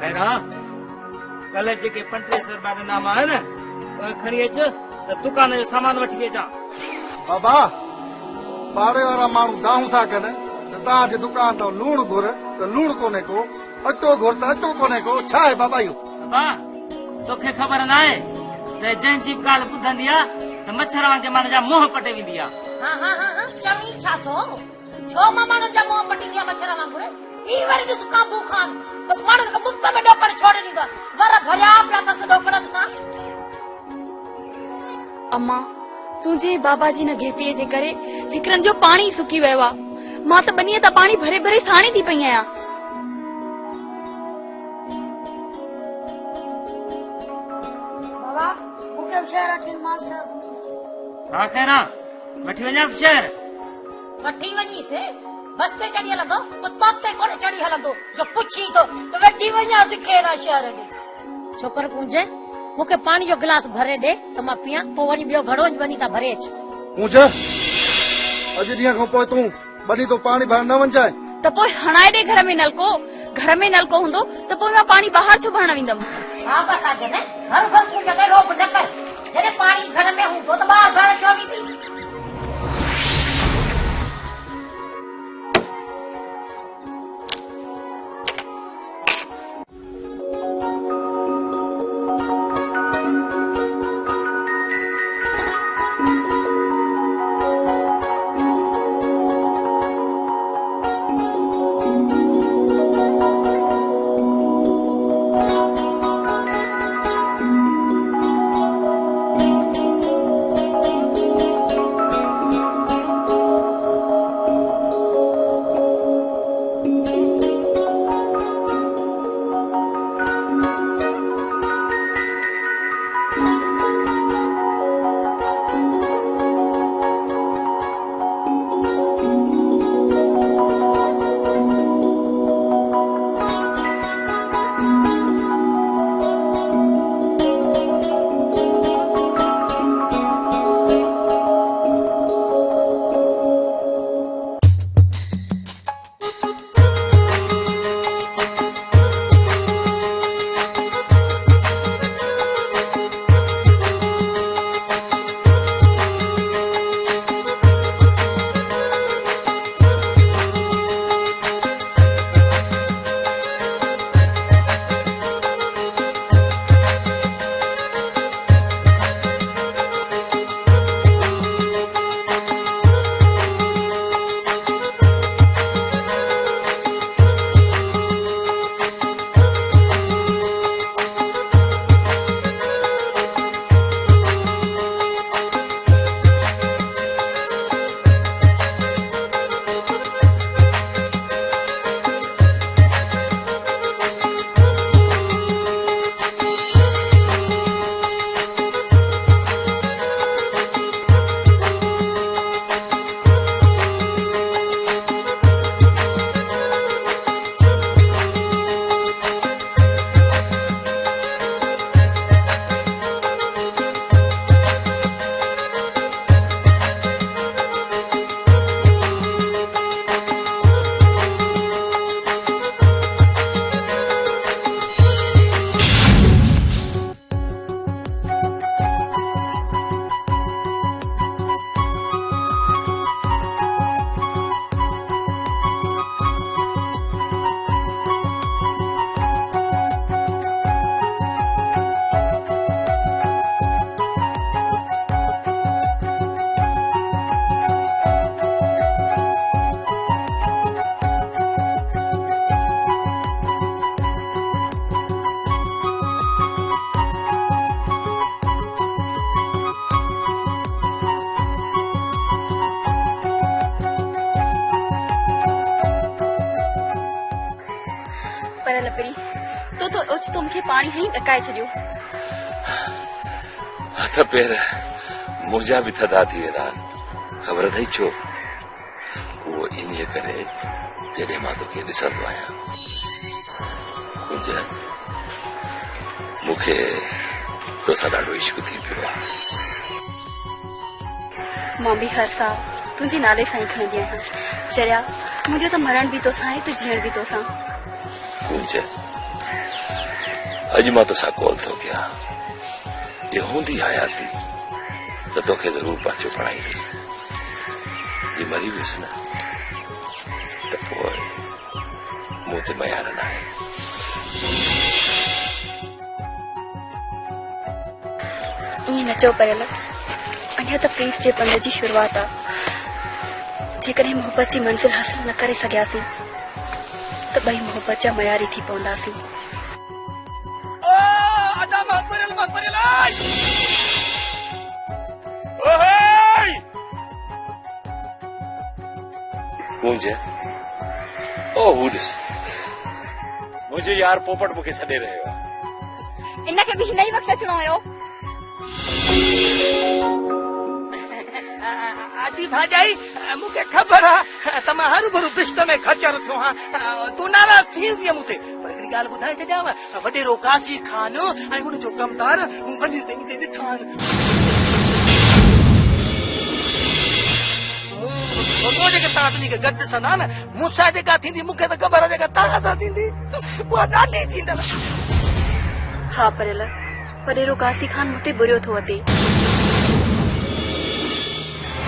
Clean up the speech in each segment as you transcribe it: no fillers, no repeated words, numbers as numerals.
खैरा कल जेके 35 रुपया ॾिना मां न खणी अच त दुकान जो सामान वठी अचां। बाबा पाड़े वारा माण्हू दाहूं था कनि त तव्हांजे दुकान तां लूण घुर त लूण कोन्हे को, अटो घुर त अटो कोन्हे को, छा आहे बाबा इहो? बाबा तोखे ख़बर न आहे त जंहिंजी ॻाल्हि ॿुधंदी आहे त मच्छर वांगे माण्हू जा मुंहं पटे वेंदी आहे। चवी छा थो छो मां माण्हू जा मुंहं पटी दिया मच्छर वांगुर ई वरी ॾिस काबू खान बस माण्हू खे मुफ़्त में ॾोकड़ छोड़े ॾींदो वर भरिया पिया अथसि ॾोकड़नि सां। अम्मा तुंहिंजे बाबा जी न घेपीअ जे करे हिकरनि जो पाणी सुकी वियो आहे। मां त ॿनीअ तां पाणी भरे भरे साणी थी पई आहियां। बाबा मूंखे शहर अची मास्टर हा खैरा वठी वञासि शहर। वठी वञीसि बस ते चढ़ी हलंदो कुतो ते कोन चढ़ी हलंदो जो पुछी थो त वठी वञासि खेरा शहर ॾे। छोकर पूंजे मूंखे पाणी जो गिलास भरे ॾे त मां पियां पोइ वरी ॿियो घड़ो वञी था भरे अच। पूछ अॼु ॾींहं खां पोइ तूं वञी तो पाणी भरण न वञजांइ त पोइ हणाए ॾे घर में नलको। घर में नलको हूंदो त पोइ मां पाणी ॿाहिरि छो भरण वेंदमि? हा बस आ जने हर हर पूंजे ते रोक न कर जने पाणी घर में हूंदो त ॿाहिरि भरण छो वेंदी? तो मूंखे पाणी हणी ॾकाए छॾियो। हथ पेर मुंहिंजा बि थधा थी वेंदा आहिनि, ख़बर अथई छो? उहो इन्हीअ करे जॾहिं मां तोखे ॾिसंदो आहियां। मूंखे तोसां ॾाढो इश्क थी पियो आहे। मां बि हर साल तुंहिंजे नाले सां ई खणंदी आहियां। चरिया मुंहिंजो त मरण बि तोसां आहे त जीअण बि तोसां। अज मां तोसां कॉल थो कयां, ये हूंदी हयाती त तोखे ज़रूर पाचो पढ़ाईंदी। जी मरी वियुसि न त पोइ मूं ते मयार न आहे। ईअं न चओ पयल, अञा त प्रीत जे पंध जी शुरूआत आहे। जेकॾहिं मोहब्बत जी मंज़िल हासिल न करे सघियासीं त ॿई मोहब्बत जा मयारी थी पवंदासीं। मुंहिंजे ओ हू ॾिस, मुंहिंजो यार पोपट मूंखे छॾे रहियो आहे। इनखे बि हिन ई वक़्तु अचिणो हुयो। आदि भाॼाई मूंखे ख़बर आहे त मां हर भरू बिश्त में खचर थियो आहियां, तूं नाराज़ थी वेंदीअ मूं ते, पर हिकिड़ी ॻाल्हि ॿुधाए छॾियांव, वॾेरो काशी खान ऐं हुनजो कमदार वञी ते ईंदे ॾिठा आहिनि। जेके तव्हां ॿिन्ही खे गॾु ॾिसंदा न, मूंसां जेका थींदी मूंखे त ख़बर आहे, जेका तव्हां सां थींदी उहा ॾाढी थींदव। हा परेल, वॾेरो काशी खान मूंते बुरियो थो अचे।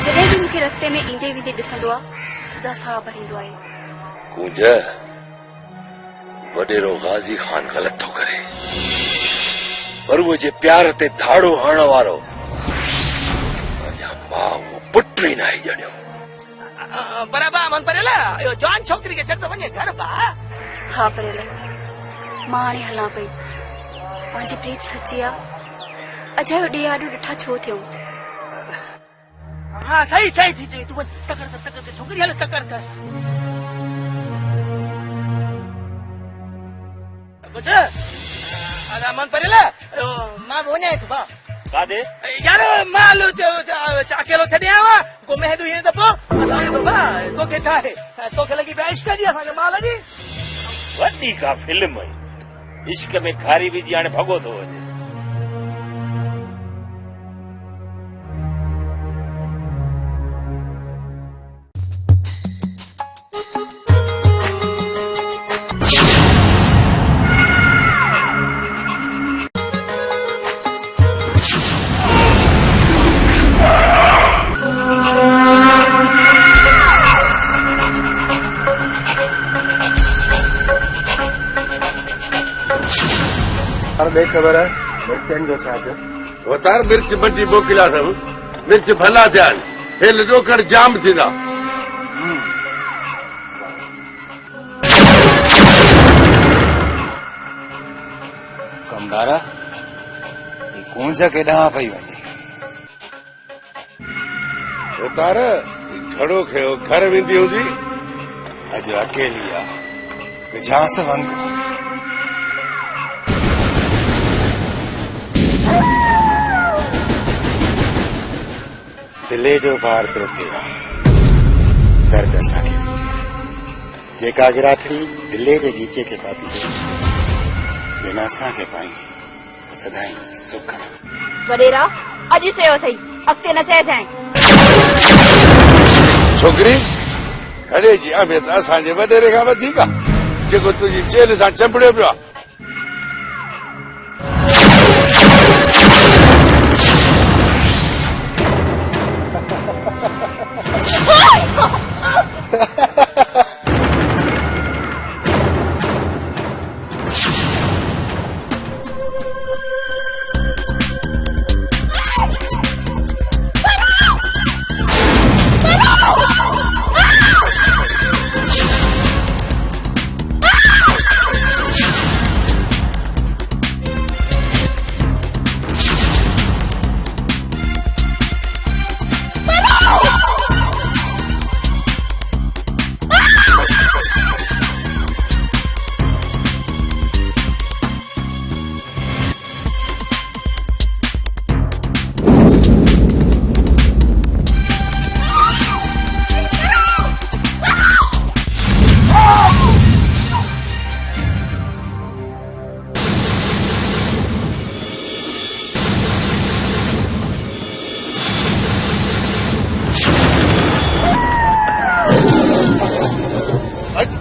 जॾहिं बि मूंखे रस्ते में ईंदे वेंदे ॾिसंदो आहे सदा साह भरींदो आहे। कूंज, वॾेरो गाज़ी खान ग़लति थो करे, पर उहो जे प्यार ते धाड़ो हणण वारो अञा मां उहो पुट ई नाहे ॼणियो। बराबरि अमन परेल, इहो जवान छोकिरी खे छॾे वञे घर बा। हा परेल, मां हाणे हलां पई। पंहिंजी प्रीत सची आहे, अजायो ॾे आॾो ॾिठा छो थियो। हाँ सही सही थी चई, तू वञ तकड़ ते छोकिरी हले तकड़ कर। कुछ अरे अमन परेल, मां वञां थो बा। काॾे? यार मां अकेलो छॾे आयो आहियां, को महदू ईअं त पोइ तोखे छा आहे, तोखे लॻी पिया इश्क जी असांखे माल जी। वॾी का फिल्म हुई, इश्क में खारी विझी हाणे भॻो थो वञे। ॾे ख़बर आहे मिर्चनि जो छा थियो? वतार मिर्च बटी मोकिलिया अथव, मिर्च भला थिया आहिनि, हेल ॾोकड़ जाम थींदा। कमदारा कूंज केॾांहुं पई वञे? वतार घड़ो खयो घर वेंदी हूंदी। अॼु अकेली आहे, विझांस वंग। दिले जो भार त्रोते दर्द असांखे जेका गिराठड़ी दिले जे गीचे खे पाती जिन असांखे पाई सदाई सुख। वॾेरा अॼु चयो अथई, अॻिते न चइजांइ। छोकिरी घड़े जी अहमियत असांजे वॾेरे खां वधीक आहे, जेको तुंहिंजी चेल सां चंबड़ियो पियो आहे।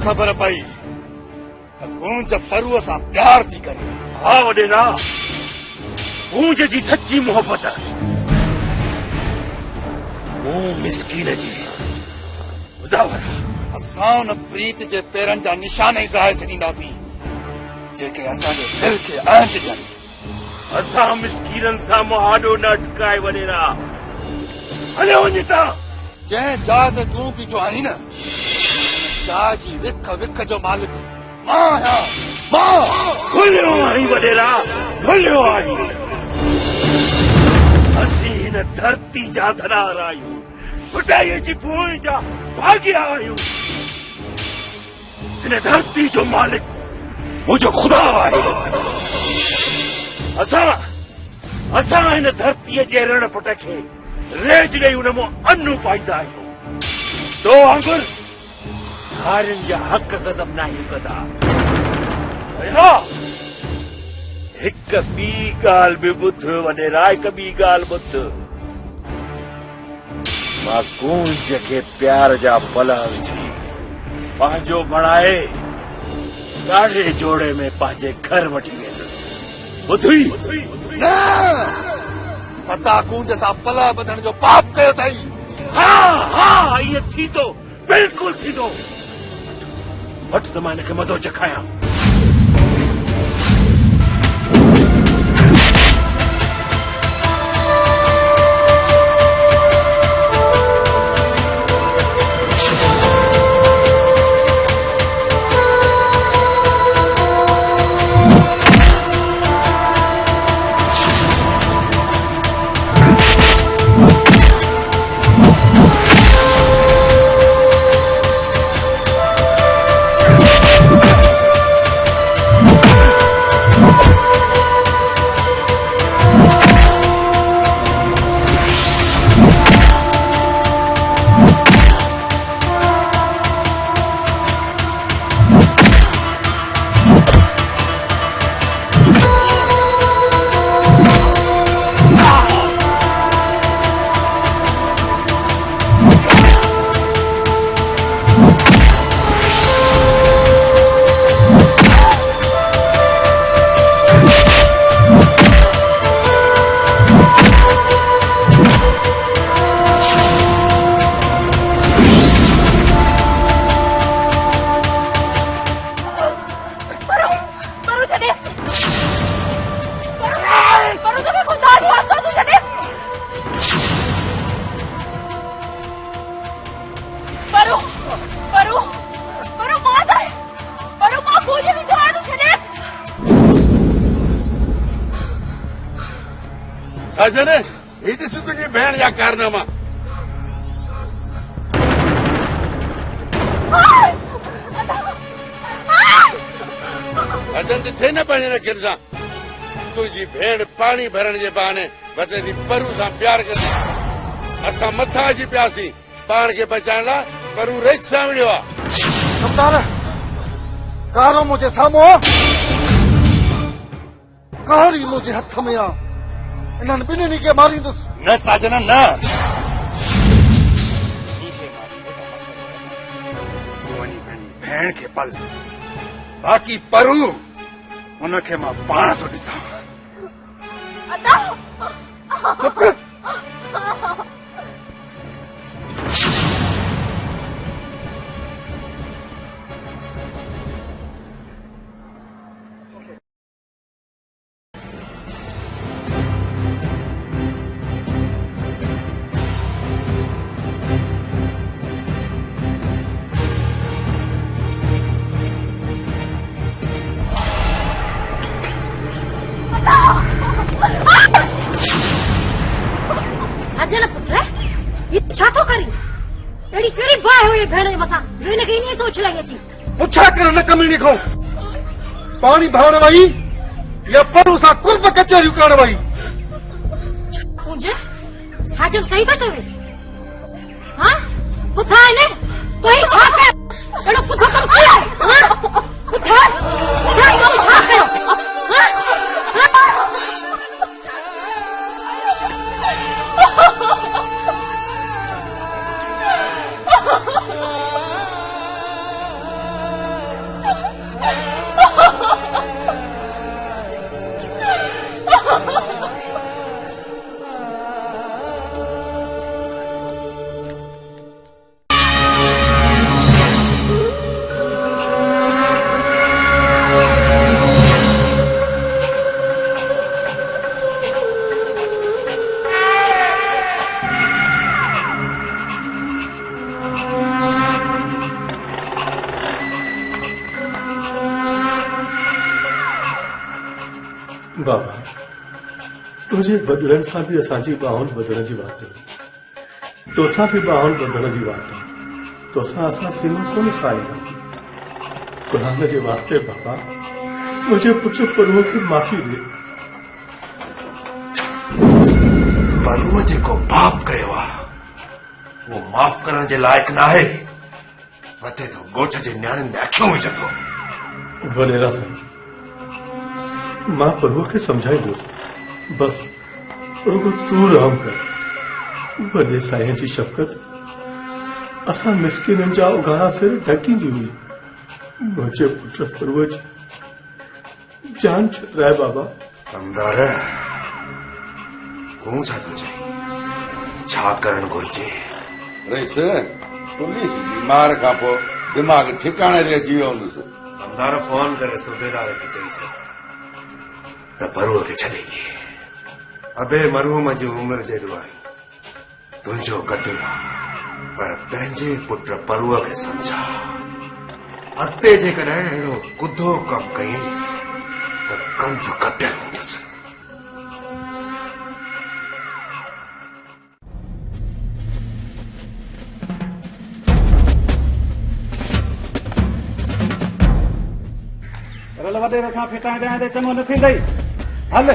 खबर पई कूंज परूअ सां प्यार थी करे। हा वॾेरा मूं जी सच्ची मोहब्बत मूं मिसकीन जी मुज़ावर असां उन प्रीत जे पेरनि जा निशान ई ज़ाहे छॾींदासीं जेके असांजे दिल खे आंच ॾियनि असां मिसकीननि सां मुहाॾो न अटकाए वॾेरा हलियो वञे था जंहिं जाइ ते तूं बीठो आहीं न जाइ जी विख विख जो मालिक मां आहियां मां भुलियो आहीं वॾेरा भुलियो आहीं असीं हिन धरती जा धनार आहियूं खुदाईअ जी पोइ जा भाॻिया आहियूं हिन धरती जो मालिक मुंहिंजो ख़ुदा आहे असां हिन धरतीअ जे रण पुट खे रेज ॾेई हुन मां अनु पाईंदा आहियूं तो वांगुरु हारियुनि जा हक़ गज़ब न आहियूं कंदा हिक ॿी ॻाल्हि बि ॿुध वॾेरा हिक ॿी ॻाल्हि ॿुध मां गूंज खे प्यार जा पला विझी पंहिंजो बणाए ॾाढे जोड़े में पंहिंजे घर वठी वेंदुसि ॿुधी न पता गूंज सां पला ॿधण जो पाप कयो अथई हा इहो थींदो बिल्कुलु थींदो वठ त मां हिनखे मज़ो चखायां साजन ही ॾिस तुंहिंजी भेण जा कारनामा अजन ॾिठे न पंहिंजे रखियुनि सां तुंहिंजी भेण पाणी भरण जे बहाने वधे थी परू सां प्यार कंदी असां मथां अची पियासीं पाण खे बचाइण लाइ परू रेच सां विड़ियो आहे कमदार कारो मुंहिंजे साम्हूं कहाड़ी मुंहिंजे हथ में आहे इन्हनि ॿिन्हिनि खे मारींदुसि न साजन न वञी पंहिंजी भेण खे पल बाक़ी परू उनखे मां पाण थो ॾिसां साजन पुट ये छा थो करी एड़ी कहिड़ी बाहि हुई भेण जे मथां जो हिनखे ईअं थो उछलाए अची पुछा कर न कमीणी खां पाणी भरण वई या परू सां कुर्ब कचहरियूं करण वई मुंहिंजे साजन सही थो चवे हाँ पुथा ने तो ही छा कर एड़ो पुठो कम कयो हाँ पुथा छा कम छा कयो हाँ बाबा तुझे वॾड़नि सां बि असांजी ॿाहुनि वधण जी वाट आहे, तोसां बि ॿाहुनि वधण जी वाट आहे। तोसां असां सीमो कोन साईंदासीं। क़ुरान जे वास्ते बाबा मुंहिंजे पुट परुअ खे माफ़ी ॾे। परुअ जेको पाप कयो आहे उहो माफ़ करण जे लाइक़ न आहे। वधे तो ॻोठ जे न्याणियुनि में अखियूं विझंदो। वॾेरा साईं, मां परुअ खे सम्झाईंदुसि, बस रुगो तूं रहम कर। वॾे साईं जी शफ़क़त असां मिसकिननि जा उघाड़ा सिर ढकींदी हुई। मुंहिंजे पुट परुअ जी जान छॾाए बाबा। कमदार तूं छा थो चई? छा करणु घुरिजे? रईस पुलिस जी मार खां पोइ दिमाग़ ठिकाणे ते अची वियो हूंदुसि। कमदार फोन करे सूबेदार खे चई छॾ त परुअ खे छॾे ॾे। अबे मरहूम जी उमिरि जेॾो आहे, तुंहिंजो क़दुरु आहे, पर पंहिंजे पुट परुअ खे सम्झा। अॻिते जेकॾहिं अहिड़ो कुधो कमु कई त कंध कपियल हूंदुसि। रल वॾेर सां फिटाईंदे ते चङो न थींदई। हल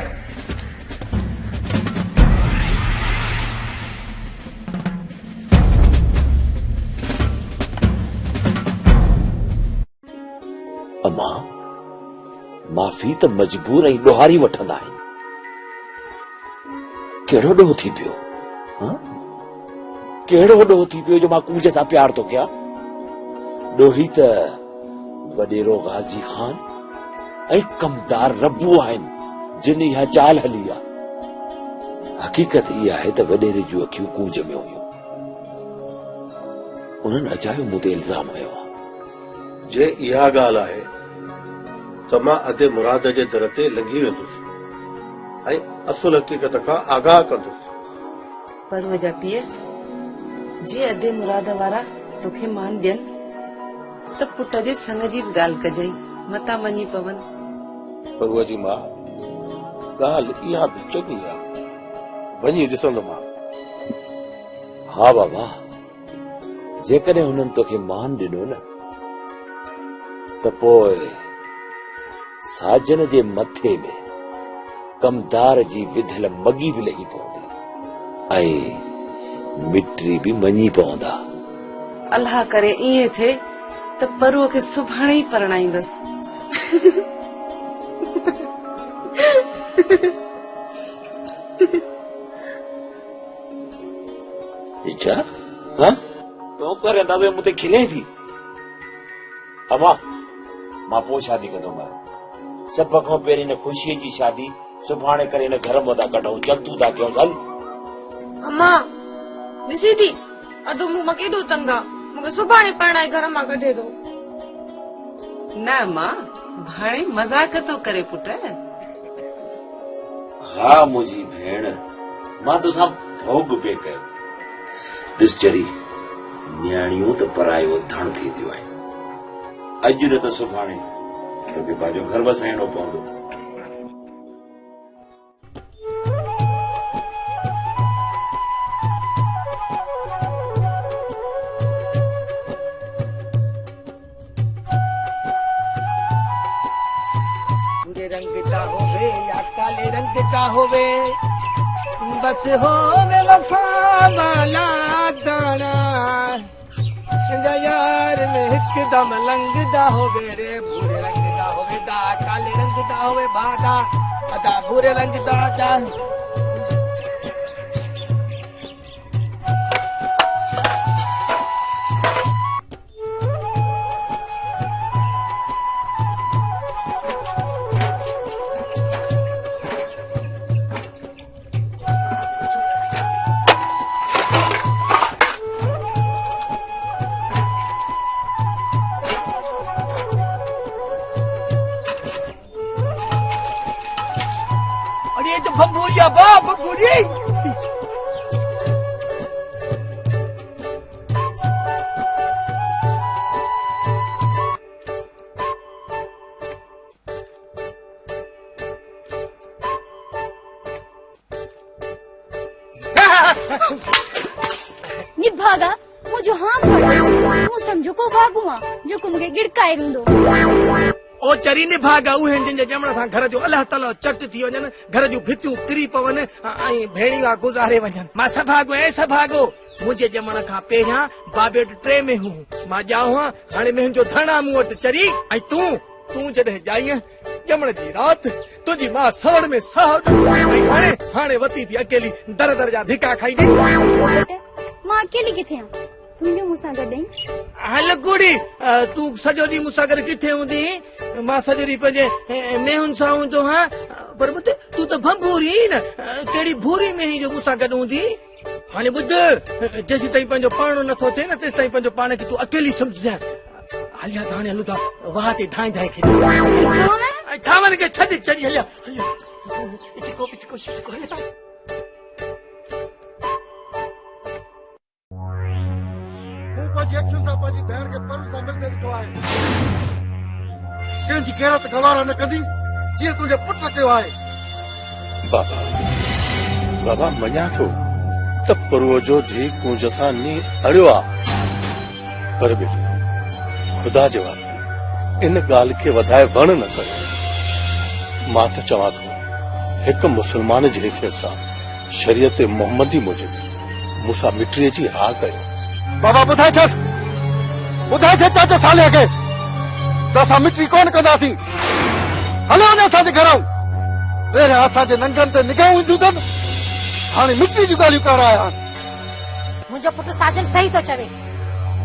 अम्मा माफ़ी त मजबूर ऐं ॾोहारी वठंदा आहिनि। कहिड़ो ॾोह थी पियो? कहिड़ो ॾोह थी पियो जो मां कूज सां प्यार थो कयां? ॾोही त वॾेरो गाज़ी ख़ान ऐं कमदार रब्बू आहिनि जिन इहा चाल हली आहे। हक़ीक़त इहा आहे त वॾेरे जूं अखियूं कूज में हुयूं। उन्हनि अजायो मूं ते इल्ज़ाम हयो आहे। जे इहा ॻाल्हि आहे त मां अदे मुराद जे दर ते लंघी वेंदुसि ऐं असुल हक़ीक़त खां आगाह कंदुसि। परुअ जा पीउ, जे अदे मुराद वारा तोखे मान ॾियनि त पुट जे संग जी बि ॻाल्हि कजई, मता मञी पवनि। परुअ जी मां, ॻाल्हि इहा बि चङी आहे, वञी ॾिसंदोमांव। हा बाबा, जेकॾहिं हुननि तोखे मान ॾिनो न त पोइ साजन जे मथे में कमदार जी विधियल मगी बि लही पवंदी ऐं मिट्री बि मञी पवंदा। अल्लाह करे ईअं थिए त परुअ खे सुभाणे ई परणाईंदसि। इच्छा तो करे दादे मुते खिले थी। अम्मा मां पोइ शादी कंदोमांव। सभ खां पहिरीं न ख़ुशीअ जी शादी सुभाणे करे न घर मां था कढूं, जल्दू था कयूं। हल अम्मा ॾिसी थी अधु मूं मां केॾो तंग आहे, मूंखे सुभाणे परणाए घर मां कढे थो। न मां भाणे मज़ाक तो करे पुट। हा मुंहिंजी भेण, मां तोसां भोग पे कयो। ॾिस चरी, न्याणियूं त परायो धण थींदियूं आहिनि। अॼु न त सुभाणे तोखे पंहिंजो घर वसाइणो पवंदो। भूरे रंग का होवे या काले रंग का होवे, बस होवे वफा वाला दाना। यार में हिकदम लंगदा होवे रे, भूरे रंग दा होवे दा, काले रंग दा होवे बादा, अदा भूरे रंग दा दा। अरे तो बबूरिया बा बबूरी। निभागा मुझे हाँ तू समझो को भागुआ जो को मुझे गिड़काए रुंदो ओ चरी ने भागा उहे जिन जमण सां घर जो अलाह ताला चट थी वञनि घर जूं भितियूं किरी पवनि ऐं भेड़ियूं गुज़ारे वञनि मां सभागो मुंहिंजे ॼमण खां पहिरियां बाबे वटि 3 में हूं मां ॼाओ हाणे मुंहिंजो धणा मूं वटि चरी ऐं तूं जॾहिं ॼाईं ॼमण जी राति तुंहिंजी मां सवड़ में साह ऐं हाणे वती थी अकेली दर दर जा धिका खाईंदी मां अकेली किथे आहियां तुंहिंजो मूंसां गॾु हल गुड़ी तूं सॼो ॾींहुं मूंसां गॾु किथे हूंदी मां सॼो ॾींहुं पंहिंजे मेहुनि सां हूंदो हा पर ॿुध तूं त भंभूरी न कहिड़ी भूरी में ई जो मूंसां गॾु हूंदी हाणे ॿुध जेसीं ताईं पंहिंजो पाण नथो थिए न तेसि ताईं पंहिंजो पाण खे तूं अकेली सम्झजांइ हलिया त हाणे हलूं था वाह ते धाए धाए खे थावनि खे छॾ चढ़ी हलिया पंहिंजी अखियुनि सां पंहिंजी भेण खे परू सां मिलंदे ॾिठो आहे कंहिंजी गैरत गवारा न कंदी जीअं तुंहिंजे पुट कयो आहे बाबा मञा थो त परूअ जो धी कुंज सां नी अड़ियो आहे पर बेटी ख़ुदा जे वास्ते इन ॻाल्हि खे वधाए वण न कयो मां त चवां थो हिकु मुस्लमान जी हैसियत सां शरीयत मोहम्मदी मूजिबि मूंसां मिटीअ जी हा कयो बाबा ॿुधाए छॾ चाचो साले खे त असां मिटी कोन कंदासीं हलो वञो असांजे घरां पहिरियां असांजे नंगनि ते निगाहूं ईंदियूं अथनि हाणे मिटी जूं ॻाल्हियूं करण आया आहिनि मुंहिंजो पुटु साजन सही थो चवे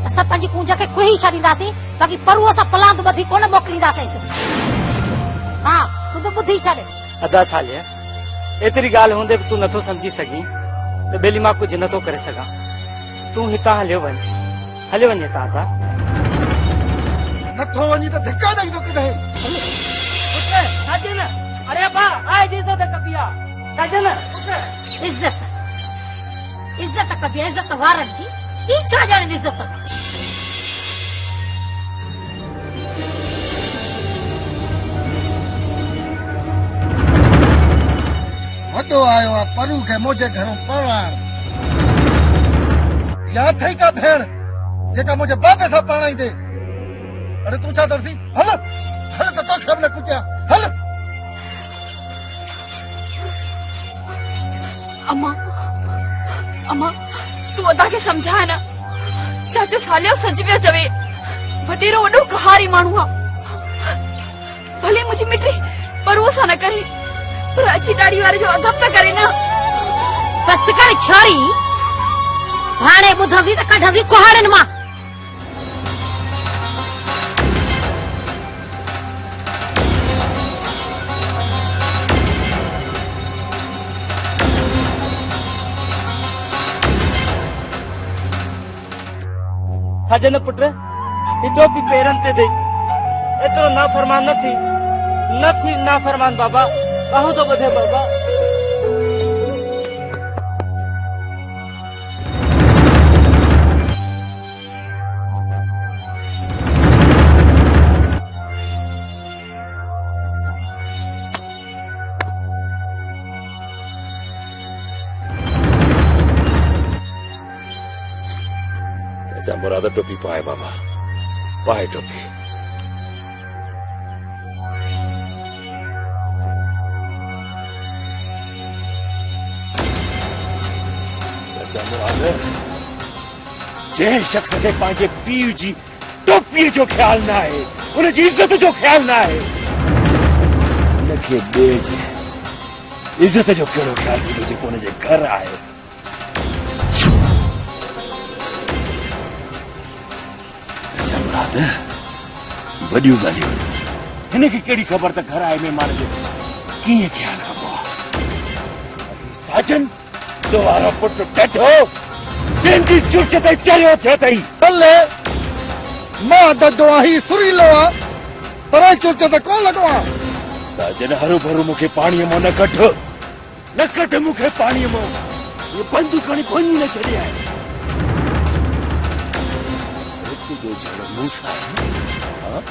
असां पंहिंजी कुंज खे खुही छॾींदासीं बाक़ी परू असां पलांद ॿधी कोन मोकिलींदासीं हा तूं बि ॿुधी छॾ अदा सालिया एतिरी ॻाल्हि हूंदे बि तूं नथो सम्झी सघीं त ॿेली मां कुझु नथो करे सघां तूं हितां हलियो वञ हितां था नथो वञी त धिका ॾेई थो किथे साजन अरे बा आए जी इज्जत कबिया साजन इज्जत कबिया इज्जत वारनि जी ई छा ॼाणनि इज्जत वॾो आयो आहे परू खे मुंहिंजे घरों पढ़ाइण यादि अथई का भेण जेका मुंहिंजे बाबे सां पढ़ाईंदे अरे तूं छा दर्सी हल त तोखे बि न कुटिया हल अम्मा तूं अदा खे सम्झाए न चाचो सालियो सच पियो चवे वॾेरो वॾो कहारी माण्हू आहे भले मुंहिंजी मिटी परूअ सां न करे पर अची ॾाड़ी वारे जो अदब त करे न बस कर छोरी हाणे ॿुधंदी त कढंदी कुहाड़नि मां साजन पुट हिटो बि पेरनि ते दे एतिरो नाफ़रमान न थी नाफ़रमान बाबा आऊं तो ॿुधे बाबा मुराद टोपी पाए बाबा पाए टोपी मुराद जंहिं शख्स खे पंहिंजे पीउ जी टोपीअ जो ख्याल न आहे उनजी इज़त जो ख्याल न आहे उनखे ॿिए जी इज़त जो कहिड़ो ख्याल थींदो जेको उनजे घर आहे वॾियूं ॻाल्हियूं हिनखे कहिड़ी ख़बर त घर आए महिमान जो कीअं ख्याल कबो आहे साजन तो वारो पुटु टठो जंहिंजी चुर्च ते चरियो थियो अथई भले मां ददो आहीं सुरीलो आहे पर चुर्च ते कोन लॻो आहे साजन हरू भरू मूंखे पाणीअ मां न कढ मूंखे पाणीअ मां इहो बंदूक खणी भञी न छॾे आहे जो जहिड़ो मूंसां आहे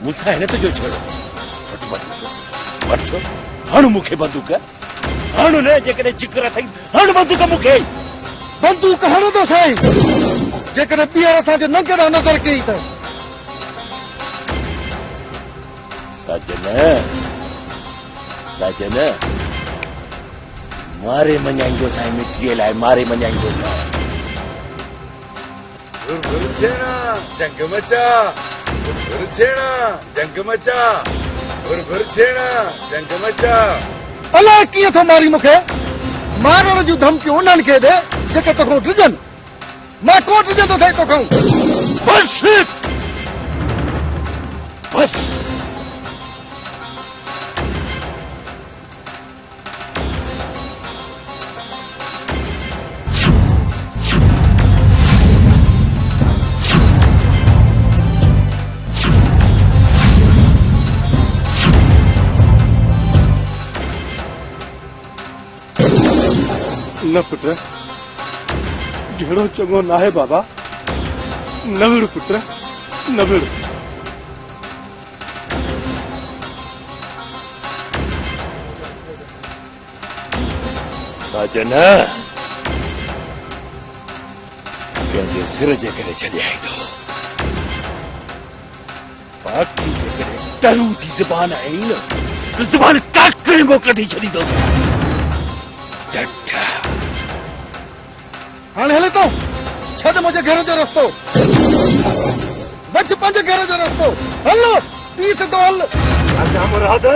मूंसां आहे न तुंहिंजो जहिड़ो वठ हण मूंखे बंदूक हण न जेकॾहिं जिक्र अथई हण बंदूक मूंखे बंदूक हणंदो साईं जेकॾहिं ॿीहर असांजे नंग ॾांहुं नज़र कई त साजन मारे मञाईंदो साईं मिटीअ लाइ मारे मञाईंदो साईं छेणा जंग मचा छेणा जंग मचा छेणा जंग मचा अलाए कीअं थो मारी मूंखे मारण जूं धमकियूं उन्हनि खे ॾे जेके तोखां डिॼनि मां कोट डिॼंदो थिए तोखां बस बस न पुट जहिड़ो चङो न आहे बाबा न विड़ पुट न विड़ साजन कंहिंजे सिर जे करे छॾे आई थो बाक़ी जेकॾहिं टरू थी ज़बान आई न त ज़बान काकड़े मो कढी छॾींदो हाणे हले थो छॾ मुंहिंजे घर जो रस्तो बच पंहिंजे घर जो रस्तो हलो पी सिधो हल राजा मुराद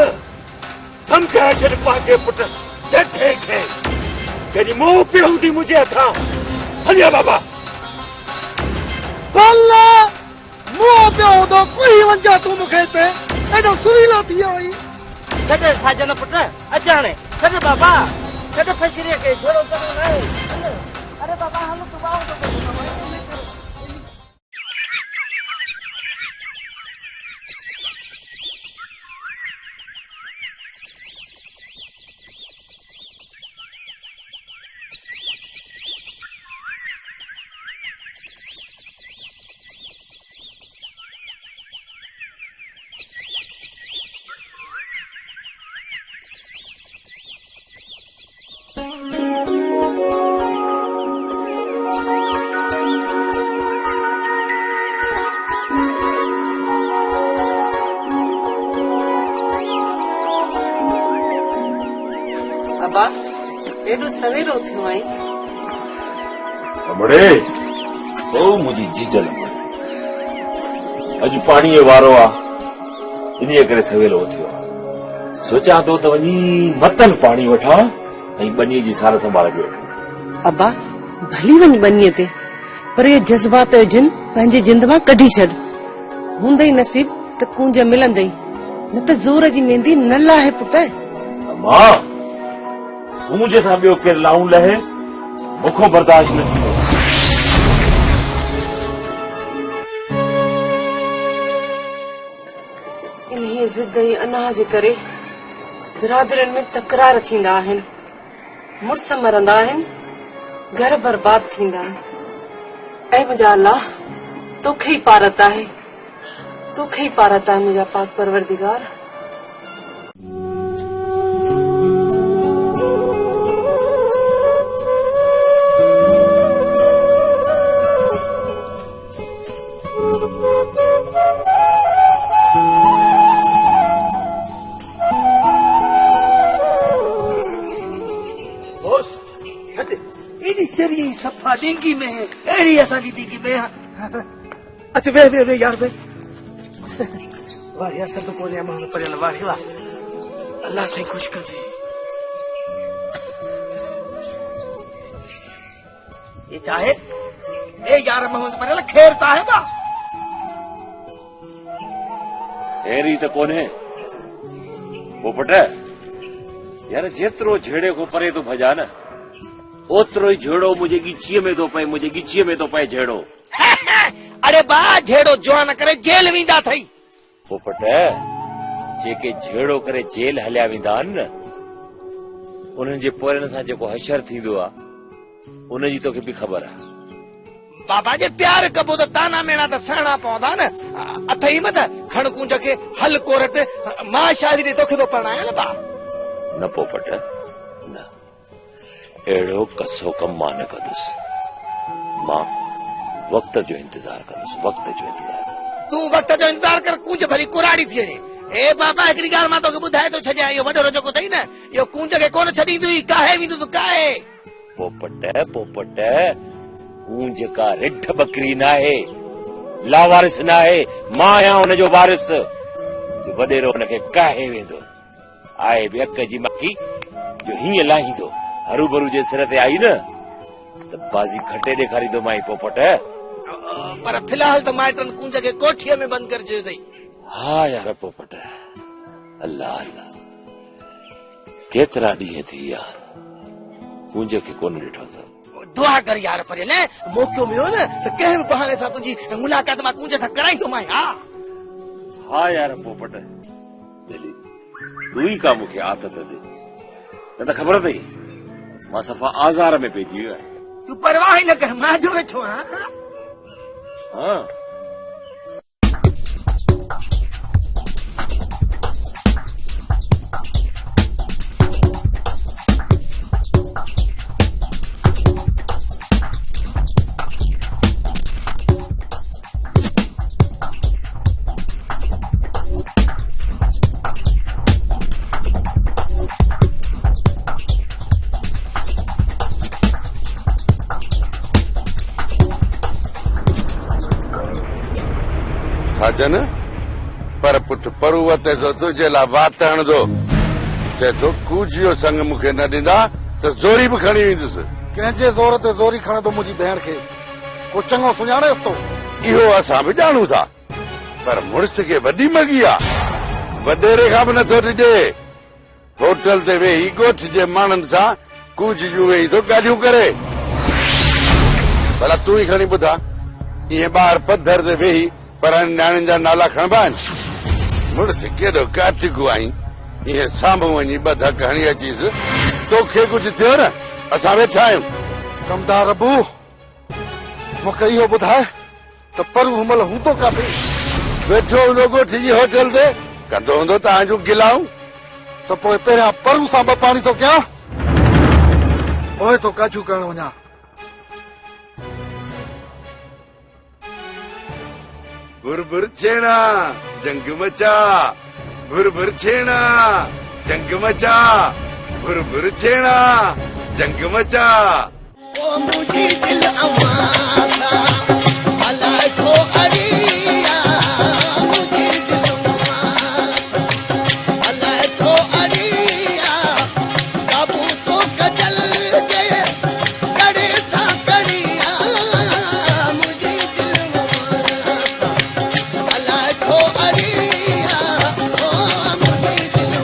सम्झाए छॾ पंहिंजे पुट ॾढे खे कॾहिं मोह पियो हूंदी मुंहिंजे हथां हलिया बाबा भला मोह पियो हूंदो कोई वञा तूं मूंखे हिते एॾो सुरीलो थी वियो आहीं छॾ साजन पुट अच हाणे छॾ बाबा छॾ फशरीअ खे थोरो चङो न आहे अरे बाबा हल तूं बाबा अबा एॾो सवेरो थियो आई अमड़े ओ मुंहिंजी जीजल अॼु पाणीअ वारो आहे इन्हीअ करे सवेलो उथियो आहे सोचां थो त वञी मतन पाणी वठां ऐं बनीअ जी सार संभाल बि वठां अबा भली वञ बनीअ ते पर इहो जज़्बात जो जिन पंहिंजे जिंद मां कढी छॾ हूंदई नसीब त कूंज मिलंदई न त ज़ोर जी मेहंदी न लाहे पुट मां तूं जंहिंसां ॿियो केरु लाऊं लहे मूंखां बर्दाश्त न थींदो इन्हीअ ज़िद ऐं अनाह जे करे बिरादरनि में तकरार थींदा आहिनि मुड़ुस मरंदा आहिनि घर बर्बाद थींदा आहिनि ऐं मुंहिंजा अल्लाह तोखे ई पारत आहे मुंहिंजा पाक परवरदिगार सफ़ा डिंगी में अहिड़ी असांजी डिंगी में अच वे वे वे यार वे वाह यार सब कोने मां परेल वाह वाह अल्लाह से खुश कर जी ये चाहे ए यार मोहम्मद परेल खैर ता है का खैर ही तो कोने पोपट यार जेतिरो झेड़े को परे तो भजा न ओतिरो ई झेड़ो मुंहिंजे गिचीअ में थो पए झेड़ो अरे बा झेड़ो जवान करे जेल वेंदा अथई पोपट जेके झेड़ो करे जेल हलिया वेंदा आहिनि न उन्हनि जे पोरनि सां जेको हशर थींदो आहे उनजी तोखे बि ख़बर आहे बाबा जे प्यार कबो त ताना मेणा त सहणा पवंदा न अथई मत खण कुंज खे हल कोरट मां शादी तोखे तो पढ़ाया न बा न पोपट न अहिड़ो कसो कम मां न कंदुसि मां वक्त जो इंतजार कंदुसि वक्त जो इंतजार तूं वक्त जो इंतजार कर कूंज भली कुराड़ी थी वञे ए बाबा हिकिड़ी ॻाल्हि मां तोखे ॿुधाए थो छॾियां इहो वॾो जेको अथई न इहो कूंज खे कोन छॾींदुई काहे वेंदुसि काहे पोपट कूंज का रिढ बकरी न आहे लावारिस न आहे मां आहियां हुनजो वारिस जो वॾेरो हुनखे काहे वेंदो आहे बि अक जी मखी जो हीअं लाहींदो हरू भरू जे सिर ते आई न त बाज़ी खटे ॾेखारींदो माई पोपट पर फिलहाल त माइटनि कूंज खे कोठीअ में बंदि करे छॾियो अथई हा यार पोपट अल्लाह अल्लाह केतिरा ॾींहं थी विया कूंज खे कोन ॾिठो अथव दुआ कर यार परियल मौक़ो मिलियो न त कंहिं बि बहाने सां तुंहिंजी मुलाक़ात मां कूंज सां कराईंदोमांइ हा यार पोपट दिली तूं ई का मूंखे आदत दे न त ख़बर अथई मां सफ़ा आज़ार में पइजी वियो आहियां तूं परवाह ई न कर मां जो वेठो आहियां हा साजन पर पुट परू वते जो तुझे लाइ वात हणंदो चए थो कूजियो संग मूंखे न ॾींदा त ज़ोरी बि खणी वेंदुसि कंहिंजे ज़ोर ते ज़ोरी खणंदो मुंहिंजी भेण खे को चङो सुञाणेसि थो इहो असां बि ॼाणूं था पर मुड़िस खे वॾी मगी आहे वॾेरे खां बि नथो ॾिजे होटल ते वेही ॻोठ जे माण्हुनि सां कूज जूं वेही थो ॻाल्हियूं करे भला तूं ई खणी ॿुधा ईअं ॿार पधर ते वेही पर नियाणियुनि जा नाला खणबा आहिनि मुड़िस केॾो काटिकू आहीं ईअं साम्हूं वञी ॿ धक हणी अचीसि तोखे कुझु थियो न असां वेठा आहियूं कमदार अबू मूंखे इहो ॿुधाए त परू हिनमहिल हूंदो काथे वेठो हूंदो ॻोठ जी होटल ते कंदो हूंदो तव्हांजूं गिलाऊं त पोइ पहिरियां परू सां ॿ पाणी थो कयां पोइ तो काजू करण वञा बुरबुर छेड़ा जंग मचा बुरबुर छेड़ा जंग मचा बुरबुर छेड़ा जंग मचा ओ मुझी दिल अमासा अलाए छो अड़िया मुझी दिल अमासा अलाए छो अड़िया काबू तो कजल जे करे सा कड़िया मुझी दिल अमासा अलाए छो अड़िया ओ मुझी दिल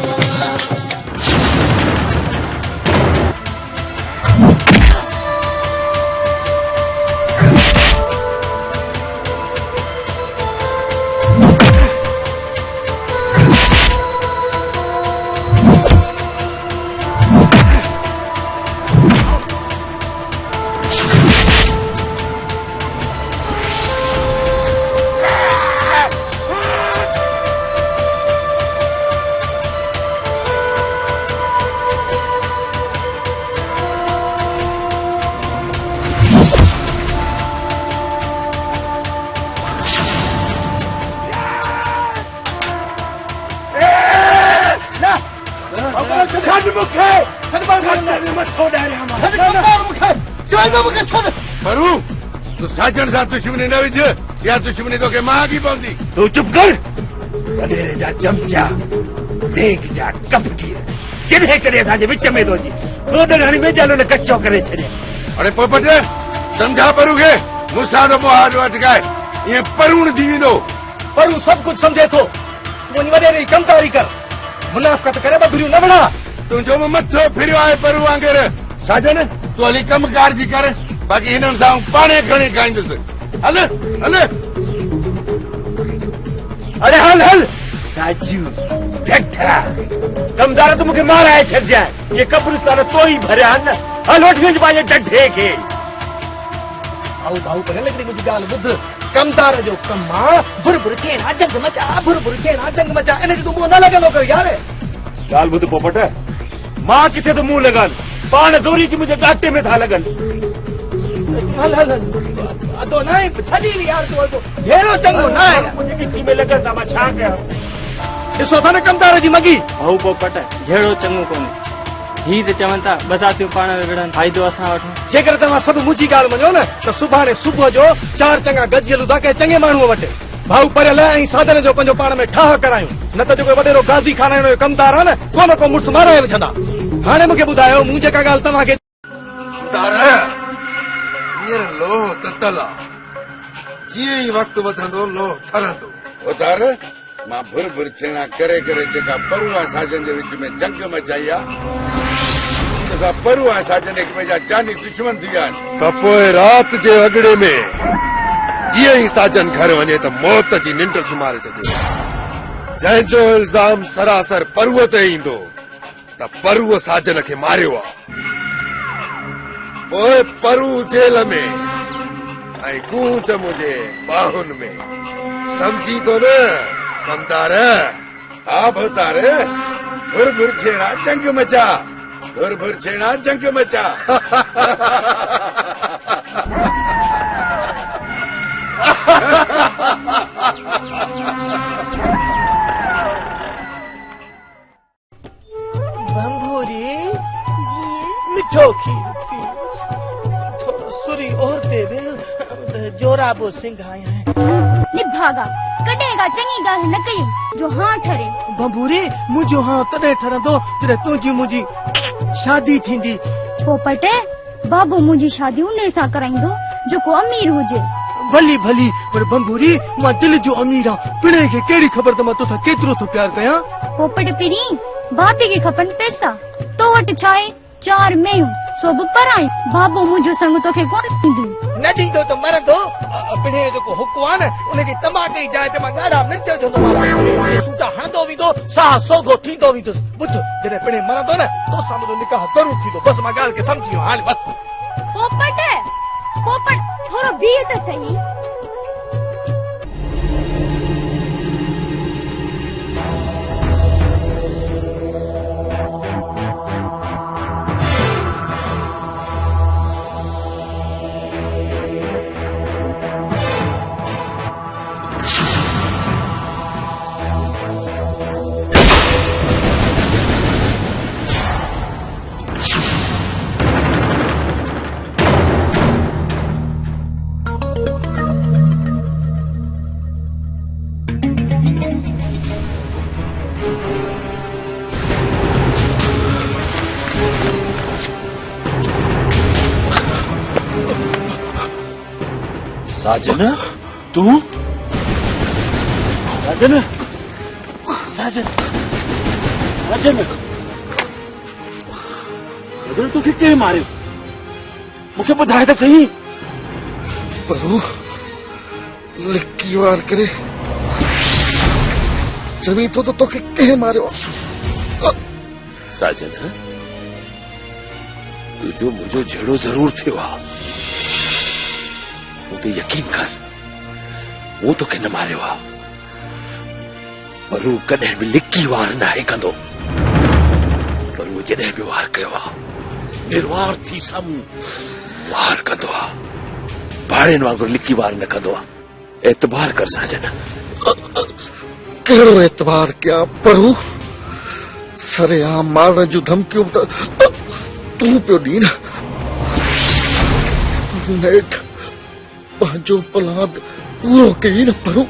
परू तूं साजन सां दुश्मनी न विझ या दुश्मनी तोखे महांगी पवंदी तूं चुप कर वॾेरे जा चमचा देग जा कपकीर किॾे कॾहिं असांजे विच में थो अची कोॾनि हणी वेझालो न कचो करे छॾे अरे पोपट सम्झा परू खे मूंसां थो मुहाज अटकाए ईअं परूण थी वेंदो परू सभु कुझु सम्झे थो तूं वञी वॾेरे जी कमदारी कर मुनाफ़क़त करे बदरियूं न बणा तुंहिंजो बि मथो फिरियो आहे परू वांगुर साजन तूं हली कमकार जी कर बाक़ी हिननि सां पाणे खणी खाईंदुसि हल हल अरे हल हल साजू ठठा कमदार तूं मूंखे माराए छॾजांइ ये कब्रिस्तान तो ई भरिया आहिनि न हल वठी वञ पंहिंजे डढे खे भाऊ भाऊ करे लॻड़ी मुंहिंजी ॻाल्हि ॿुध कमदार जो कमु आहे बुरबुर छेड़ा जंग मचा बुरबुर छेड़ा जंग मचा इन जो तूं मुंहुं न लॻंदो कर यार ॻाल्हि ॿुध पोपट मां किथे तो मुंह लगन पाण दोरी जी मुझे गाटे में था लगन हल हल अदो ना छॾी नी यार तूं हेड़ो चङो ना आहे मुझे किटी में लगन था मां छा कया ॾिसो था न कमदार जी मगी भाऊ पोपट जहिड़ो चङो कोन्हे ही त चवनि था बसातियूं पाण में विढ़नि फ़ाइदो असां वठूं जेकर तव्हां सभु मुंहिंजी ॻाल्हि मञो न त सुभाणे सुबुह जो 4 चङा गज हलूं था कंहिं चङे माण्हूअ वटि भाऊ पढ़ियल ऐं साधन जो पंहिंजो पाण में ठाह करायूं न त जेको वॾेरो गाज़ी खाना जो कमदार आहे न को मुड़ुस माराए विझंदा हाणे मूंखे ॿुधायो मूं जेका ॻाल्हि तव्हांखे हींअर लोह ततल आहे जीअं ई वक़्तु वधंदो लोह ठरंदो उतार मां भुर भुर छेणा करे करे जेका परुआ साजन जे विच में जंग मचाई आहे परुआ साजन हिक ॿिए जा जानी दुश्मन थी विया आहिनि त पोइ राति जे अॻिड़े में जीअं ई साजन घर वञे त मौत जी निंड सुम्हारे छॾियो जंहिंजो इल्ज़ाम सरासर परुअ ते ईंदो त परुअ साजन खे मारियो आहे पोइ परू जेल में ऐं गूंज मुंहिंजे बाहुनि में समझी थो न कमदार हा भतार भुर भुर छेणा जंग मचा भुर भुर छेणा जंग मचा बंगूरी मिठो खीर पी थोरो सुरी और दे दे जोराबो सिंह आया है निभागा कॾहिं चङी ॻाल्हि न कई जो हाँ ठरे बंबूरी मुंहिंजो हाँ तॾहिं ठरंदो जॾहिं तुंहिंजी मुंहिंजी शादी थींदी पोपट बाबू मुंहिंजी शादी उन सां कराईंदो जेको अमीर हुजे भली भली पर बंबूरी मां दिल जो अमीर आहियां पिणे खे कहिड़ी ख़बर त मां तोसां केतिरो थो प्यार कयां पोपट पिरी बाबे खे खपनि पैसा तो वटि छा आहे 4 मेयूं सो बि पराई बाबू मुंहिंजो संग तोखे कोन ॾींदो न ॾींदो त मरंदो पिणे जेको हुकु आहे न उनखे तमाके जी जाइ ते मां ॻाढ़ा मिर्च विझंदोमांसि सूटा हणंदो वेंदो साह सौदो थींदो वेंदुसि ॿुध जॾहिं पिणे मरंदो न तोसां मुंहिंजो निकाह ज़रूरु थींदो बसि मां ॻाल्हि खे सम्झी वियो हाणे बसि पोपट थोरो बीह त सही साजन तू साजन साजन साजन साजन तोखे कंहिं मारियो मूंखे ॿुधाए त सही परू लिकी वार करे चवी तो तोखे कंहिं मारियो साजन तुंहिंजो मुंहिंजो जहिड़ो ज़रूर थियो आहे वो ते यकीन कर वो तोखे न मारियो आहे पर हू कॾहिं बि लिकी वार नाहे कंदो पर उहो जॾहिं बि वार कयो आहे निर्वार थी साम्हूं वार कंदो आहे भाड़ेनि वांगुरु लिकी वार न कंदो आहे एतबार कर साजन कहिड़ो एतबार कयां परू सरेआम मारण जूं धमकियूं तूं पियो ॾी न पंहिंजो प्लान पूरो कई न परू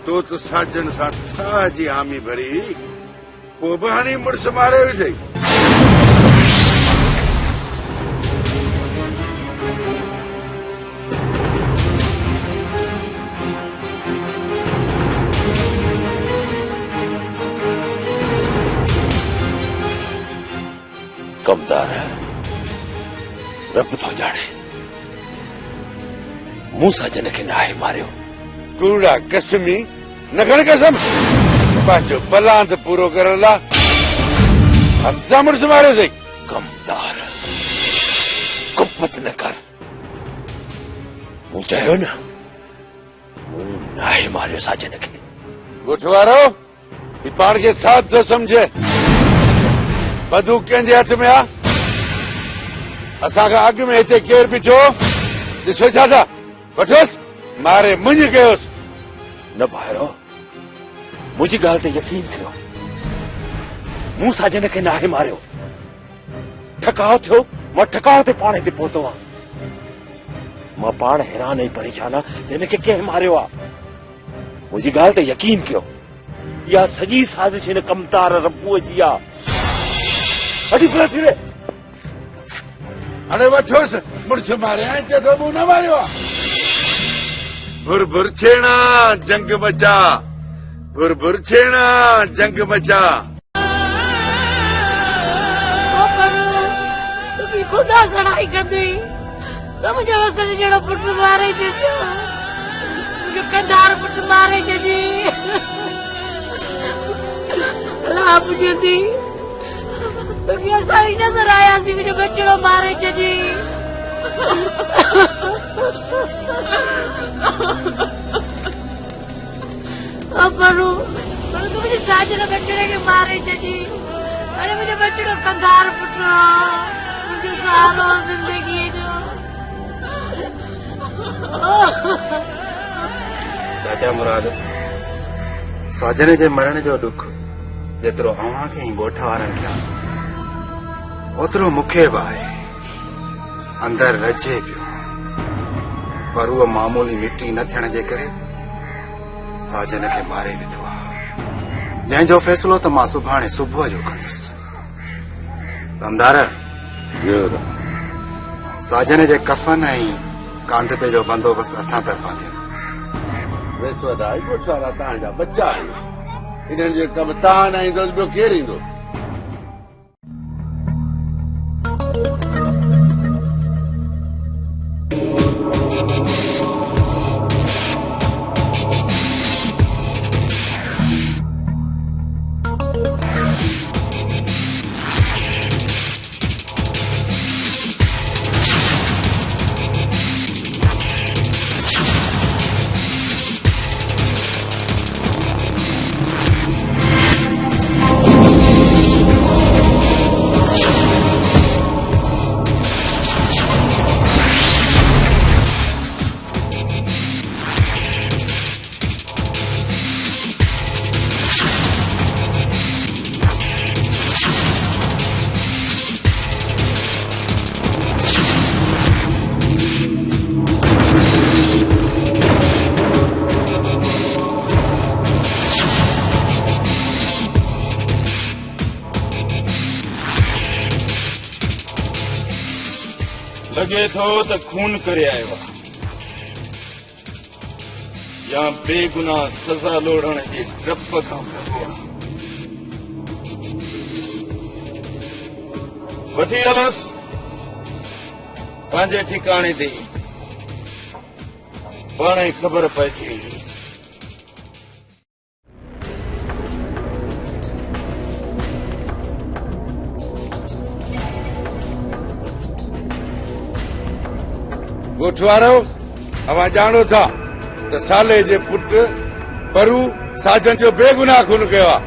तो त साजन सां छा जी हामी भरी पोइ बि हाणे मुड़ुस मारे विझई कमदार रब थो ॼाणे मूं साजन खे नाहे मारियो। कूड़ा कसमी न खण कसम पंहिंजो बलांत पूरो करण लाइ हथ सां मुड़ुस मारे सही। कमदार कुपत न कर। मूं चयो न मूं नाहे मारियो साजन खे। ॻोठ वारो ही पाण खे साथ थो सम्झे। बंदूक कंहिंजे हथ में आहे? असांखां अॻु में हिते केरु बीठो ॾिसो छा था वठोसि मारे मुंझ कयोसि। न भाइरो मुंहिंजी ॻाल्हि ते यकीन कयो मूं साजन खे नाहे मारियो। ठकाव थियो मां ठकाव ते पाण हिते पहुतो आहियां। मां पाण हैरान ऐं परेशान आहियां त हिनखे कंहिं मारियो आहे। मुंहिंजी ॻाल्हि ते यकीन कयो इहा सॼी साज़िश हिन कमतार रबूअ जी आहे। हटी पूरा थी वे हाणे वठोसि मुड़ुस मारे ऐं चए थो मूं न मारियो आहे। बुर बुर छेड़ा जंग बचा बुर बुर छेड़ा जंग बचा। खुदा सड़ाई कंदी तो मुझे वसन जड़ो पुट मारे छॾियो मुझे कंधार पुट मारे छॾी अल्लाह पुॼंदी तोखे असां ई नज़र आयासीं मुंहिंजो बचड़ो मारे छॾी। परू तू मुंहिंजे साजन बचड़े खे मारे छॾी। हाणे मुंहिंजो बचड़ो कंधार पुट मुंहिंजो सहारो ज़िंदगीअ जो। चाचा मुराद साजन जे मरण जो दुख जेतिरो अव्हां खे ॻोठ वारनि खे ओतिरो मूंखे बि आहे। अंदरि रजे पियो पर उहो मामूली मिटी न थियण जे करे साजन खे मारे विधो आहे जंहिंजो फ़ैसिलो त मां सुभाणे सुबुह जो कंदुसि। रमदार साजन जे कफ़न ऐं कांधपे जो बंदोबस्तु असां तरफ़ां थियो। वेसो वधाई ॻोठ वारा तव्हांजा बच्चा आहिनि इन्हनि जे कमु तव्हां न ईंदो ॿियो केरु ईंदो। लगे थो त खून करे आयो आहे या बेगुनाह सज़ा लोड़ण जे डप खां भॻो आहे। वठी हलोसि पंहिंजे ठिकाणे ते पाण ई ख़बर पइजी वेंदी। ॻोठ वारो अवां ॼाणो था त साले जे पुट परू साजन जो बेगुनाह खून कयो आहे।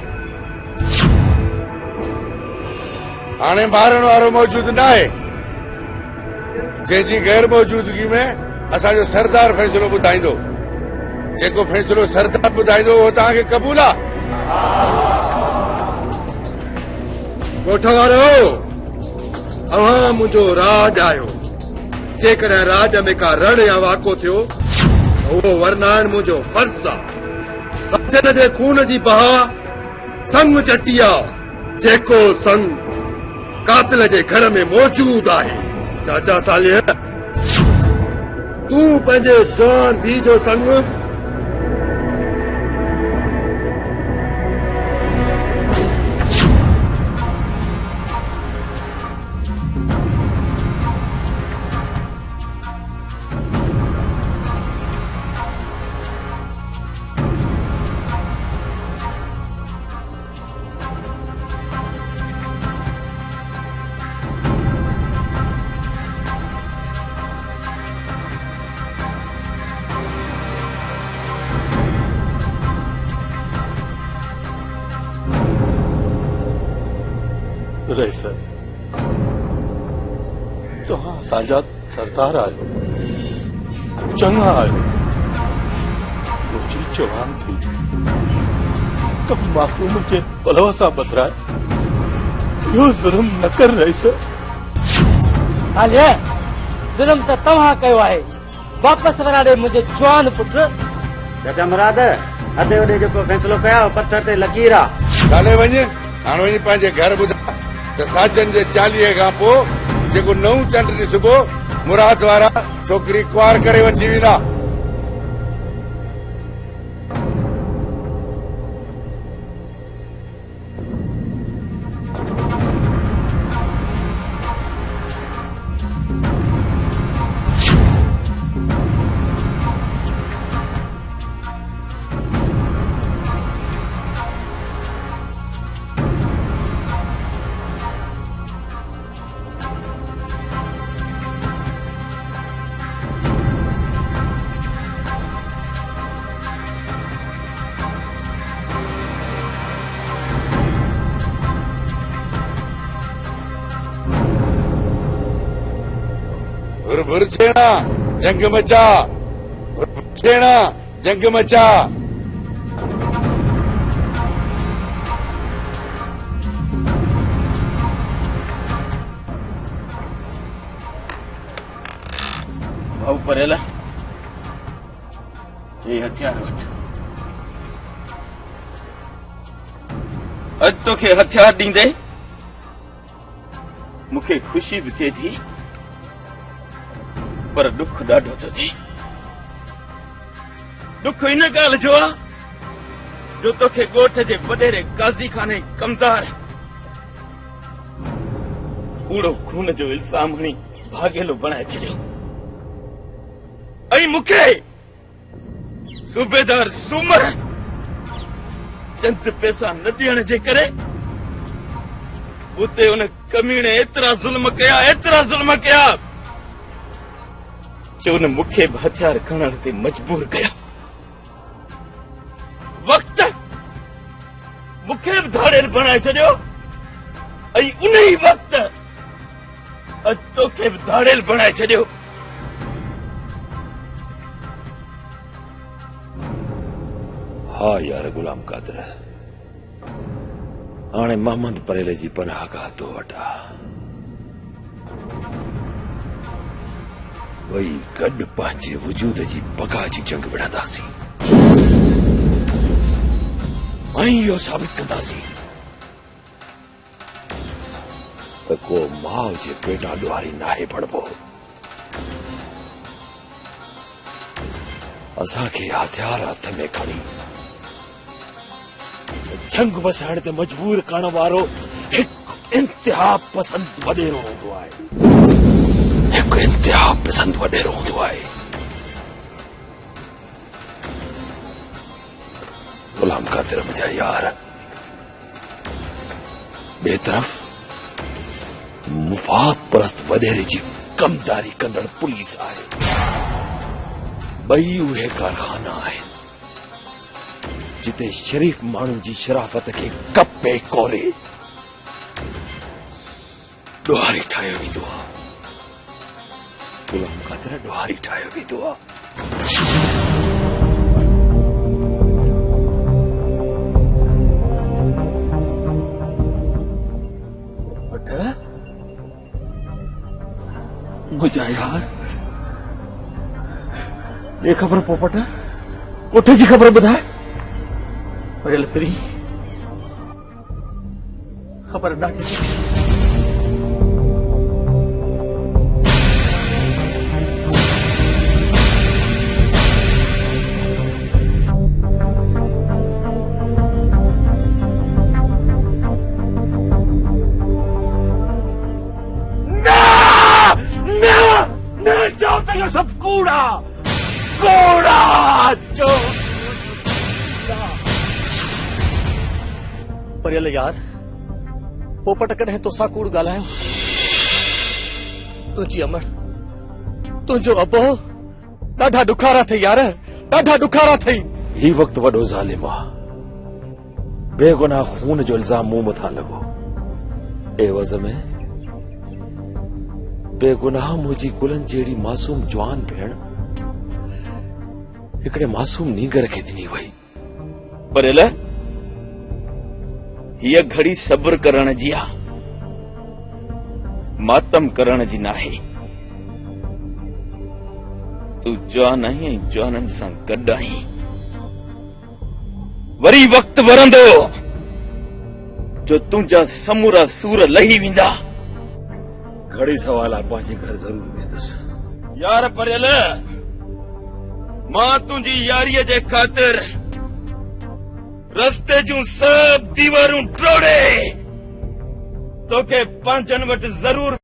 हाणे मारण वारो मौजूदु न आहे जंहिंजी गैर मौजूदगी में असांजो सरदार फ़ैसिलो ॿुधाईंदो। जेको फ़ैसिलो सरदार ॿुधाईंदो उहो तव्हांखे क़बूल आहे। ॻोठ वारो अव्हां मुंहिंजो राज आहियो। जेकॾहिं राज में का रण या वाको थियो त उहो वरनाइण मुंहिंजो फर्ज़ आहे। साजन जे खून जी बहा संग चटी आहे जेको संग कातिल जे घर में मौजूद आहे। चाचा सालिह तूं पंहिंजे जवान धीउ जो संग रही सर तो हाँ असांजा सरदार आयो चङा आयो मुंहिंजी जवान थी तो मासूम जे पलव सां बदिराए इहो ज़ुल्म न कर रही सर साले ज़ुल्म त तव्हां कयो आहे वापसि वराड़े मुंहिंजे जवान पुट चाचा मुराद अधे वॾे जेको फ़ैसिलो कया पथर ते लकीर आहे काले वञ हाणे वञी पंहिंजे घर ॿुधा त साजन जे 40 खां पोइ जेको नऊं चंड ॾिसबो मुराद वारा छोकिरी कुंवार करे वठी वेंदा छेड़ा जंग मचा छेड़ा जंग मचा भाऊ परेला ये हथियार वठ अज तोखे हथियार ॾींदे मूंखे ख़ुशी बि थिए थी पर दुख ॾाढो थो थिए दुख इन ॻाल्हि जो आहे जो तोखे ॻोठ जे वॾेरे काज़ी खाने कमदार कूड़ो खून जो इल्ज़ाम हणी भागेलो बणाए छॾियो ऐं मूंखे सूबेदार सूमर चंद पैसा न ॾियण जे करे उते उन कमीणे एतिरा ज़ुल्म कया जो उन मूंखे बि हथियार खणण ते मजबूर कया वक्त मूंखे बि धाड़ेल बणाए छॾियो ऐं उन ई वक्त अॼु तोखे बि धाड़ेल बणाए छॾियो हा यार गुलाम कादर हाणे मोहम्मद परेले जी पनाहगाह तो वटा वही गॾु पंहिंजे वजूद जी बका जी जंग विढ़ंदासीं ऐं इहो साबित कंदासीं त को माउ जे पेटां ॾुआरी नाहे बणिबो असांखे हथियार हथ में खणी जंग वसाइण ते मजबूर करण वारो हिकु इंतिहा पसंद वॾेरो हूंदो आहे हिकु इंतिहा पसंद वॾेरो हूंदो आहे गुलाम कादिर मुंहिंजा यार ॿिए तरफ़ मुफ़ाद परस्त वॾेरे जी कमदारी कंदड़ पुलिस आहे ॿई उहे कारखाना आहिनि जिते शरीफ़ माण्हुनि जी शराफ़त खे कपे कोरे ॾुहारी ठाहियो वेंदो आहे गुलाम कादिर ॾुहारी ठाहियो वेंदो आहे मुझा यार ये खबर पोपट कोठे जी खबर ॿुधाए परेल पिरी खबर ॾाढी जाओ तो ये सब कूड़ा कूड़ा जो परेल यार पोपट कॾहिं तोसां कूड़ ॻाल्हायो तुंहिंजी अमर तुंहिंजो अबो ॾाढा ॾुखारा थई यार ॾाढा ॾुखारा थई ही वक्त वॾो ज़ालिम आहे बेगुनाह खून जो इल्ज़ाम मूं मथां लॻो एवज़ में बेगुनाह मुझी गुलन जेड़ी मासूम जवान भेण हिकड़े मासूम नीगर खे ॾिनी वई। परेल हीअ घड़ी सब्र करण जी आ, मातम करण जी नाहे। तू जवान आहीं ऐं जवाननि सां गॾु आहीं। वरी वक्त वरंदो जो तुंहिंजा समूरा सूर लही वेंदा। घड़ी सवाल आहे पंहिंजे घर ज़रूर वेंदुसि। यार परेल मां तुंहिंजी यारीअ जे ख़ातिर रस्ते जूं सभु दीवारूं टोड़े तोखे पंहिंजनि वटि ज़रूर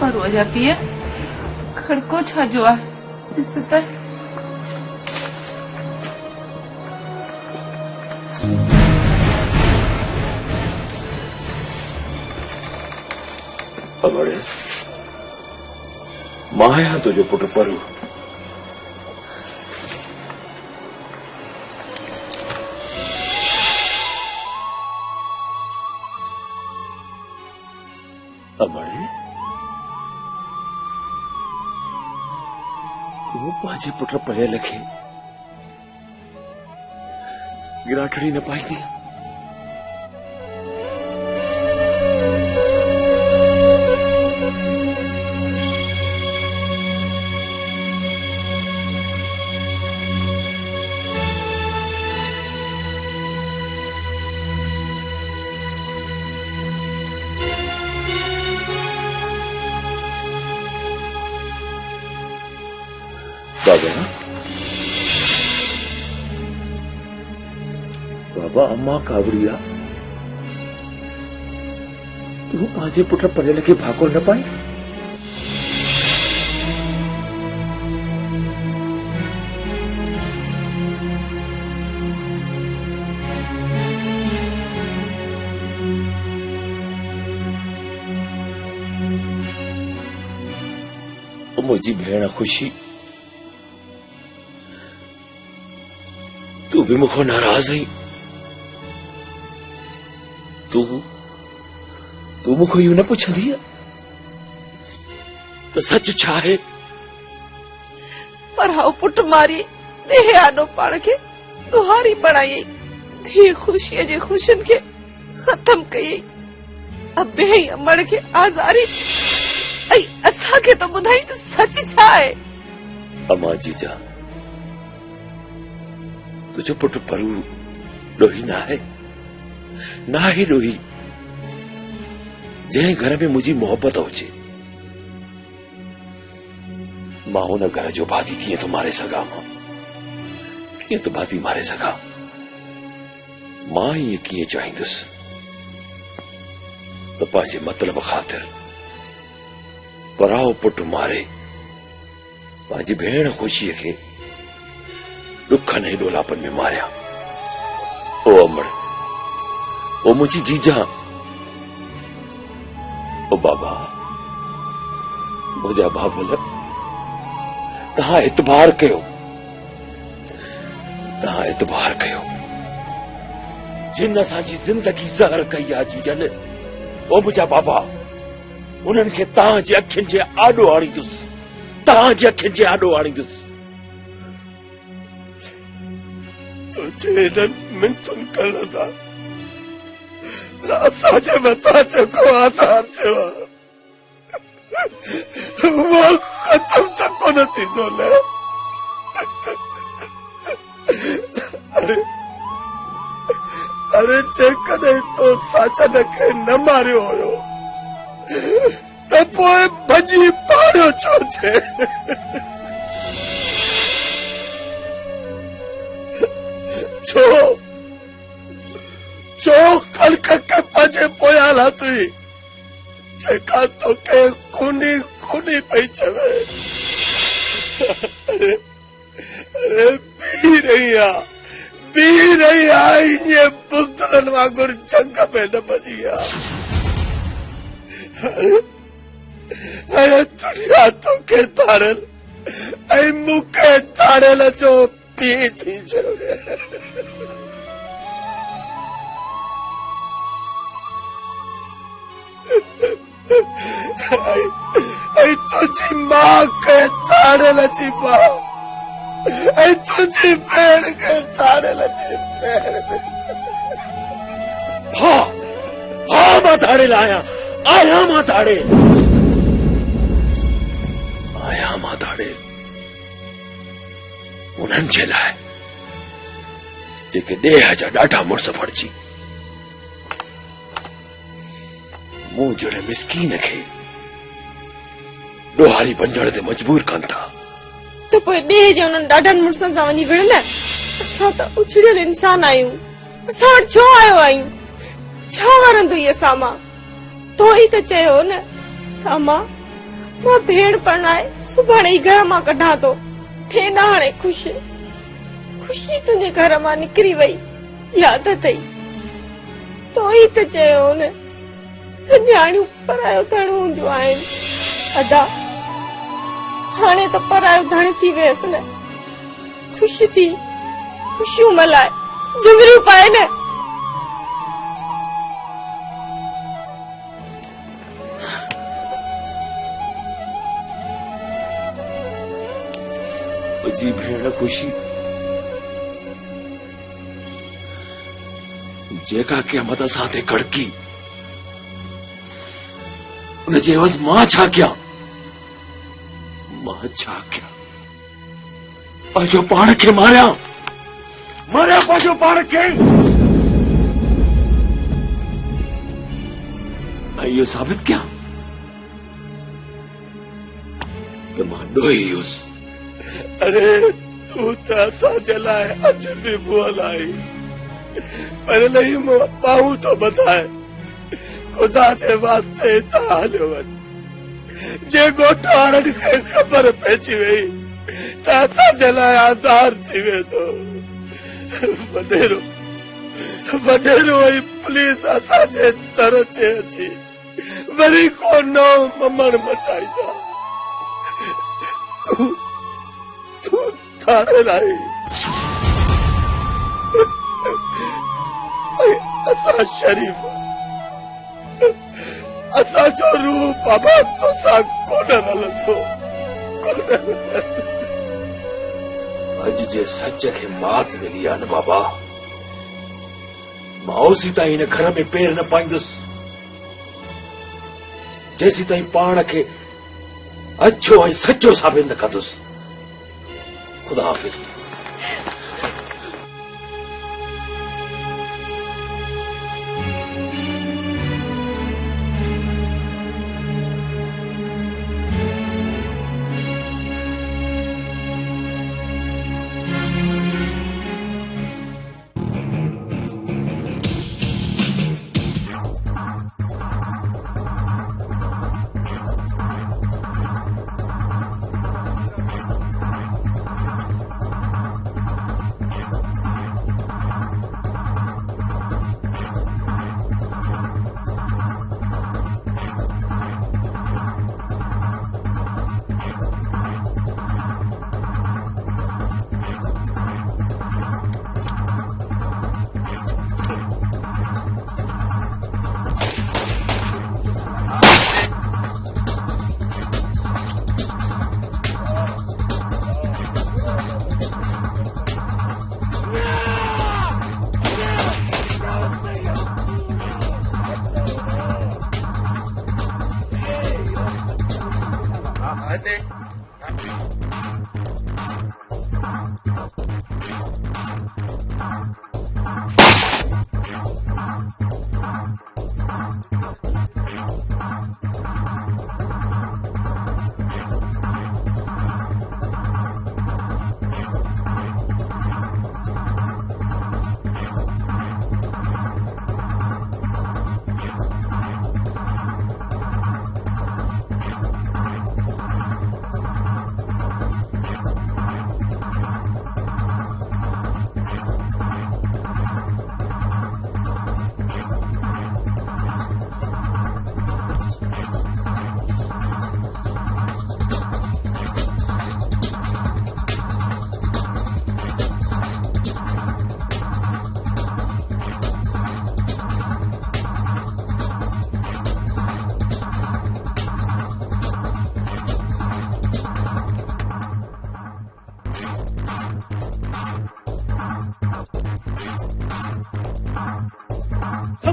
पर जा पीउ खड़को छा जो आहे ॾिस त। अमड़े मां आहियां तुंहिंजो पुटु परू। अमड़े तूं पंहिंजे पुट पढ़ियल खे गिराठड़ी न पाईंदी। बाबा अम्मा कावड़िया तू पंहिंजे पुट पढ़ियल खे भाको न पाई। मुझी भेण खुशी तू भी मुखो नाराज आई। तू मुखो यूं न पुछंदी तो सच छा है? पर हाउ पुट मारी ॾे आॾो पाण खे ॾुहारी बणाई धीअ ख़ुशीअ जे ख़ुशियुनि खे ख़तम कई। अबे अमड़ खे आज़ारी ऐं असांखे तो ॿुधाई त सच छा आहे? अम्मा जीजा तुझो पुट परू ॾोही ना है ॾोही जंहिं घर में मुझी मोहब्बत हुजे। मां हुन घर जो भाती कीअं तो मारे सघां? कीअं तो भाती मारे सघां? मां ईअं कीअं चाहींदुसि त पंहिंजे मतलब ख़ातिर पराओ पुट मारे पंहिंजी भेण ख़ुशीअ खे दुखन ऐं ॾोलापन में मारिया। ओ अमड़ ओ मुझी जीजा ओ बाबा मुझा बाबल तहां एतबार कयो जिन असांजी जिंदगी ज़हर कई आहे जीजन ओ मुझा बाबा उन्हनि खे तव्हांजे अखियुनि जे आॾो आणींदुसि। तुझे इन्हनि मिंटुनि करण सां असांजे मथां जेको आज़ार थियो आहे उहो ख़तम त कोन थींदो न। अरे जेकॾहिं तो साजन खे न मारियो हुयो त पोइ भॼी पाड़ियो छो थिए? छो ख़ल्क़ खे पंहिंजे पोयां लाथई जेका तोखे खूनी पई चवे। अरे बी रही आहे ईअं बुज़दिलनि वांगुरु जंग में न भॼी आहे। अरे दुनिया तोखे ताड़ियल ऐं मूंखे थाड़ियल जो पी थी छॾियो ऐं तुंहिंजी मां खे थाड़ियल जी मां ऐं तुंहिंजी भेण खे थाड़ियल जी भेण हाँ हाँ मां थाड़े आया मां थाड़े उन्हनि जे लाइ जेके ॾेह जा ॾाढा मुड़स फड़जी मूं जहिड़े मिसकीन खे ॾोहारी बणजण ते मजबूर कनि था। तो पोइ ॾेह जे उन्हनि ॾाढनि मुड़सनि सां वञी विढ़ंदा। असां त उछड़ियल इंसान आहियूं, असां वटि छो आयो आहियूं, छा वरंदुई असां मां? तो ई त चयो न त मां भेण परणाए सुभाणे ई घर मां कढां थो। ठेना हाणे खुशी तुंहिंजे घर मां निकिरी वई, याद अथई? तो ई त चयो न त न्याणियूं परायो धण हूंदियूं आहिनि। अदा हाणे त परायो धण थी वियसि न, ख़ुशि थी ख़ुशियूं मल्हाए झुमरियूं पाए न। जी भेण खुशी जेका क़यामत सां ते कड़की उन जे एवज़ मां छा कयां? पंहिंजो पाण खे मारिया पंहिंजो पाण खे। ऐं इहो साबित कयां त मां ॾोही हुयुसि। अरे तू त असांजे लाइ अॼु बि बुअल आई, पर लही बाहूं तो ॿधाए ख़ुदा जे वास्ते हितां हलियो वञ। जे ॻोठ वारनि खे ख़बर पइजी वई त असांजे लाइ आज़ार थी वेंदो। वॾेरो ऐं पुलिस असांजे दर ते अची वरी को नओं ममण मचाईंदा। तूं थाड़े लाई असां शरीफ़ असांजो रूह बाबा तोसां कोन हलंदो। अॼु जे सच खे मात मिली आहे न बाबा, मां ओसी ताईं हिन घर में पेर न पाईंदुसि जेसी ताईं पाण खे अच्छो ऐं सचो साबित न कंदुसि। खुदा हाफ़िज़।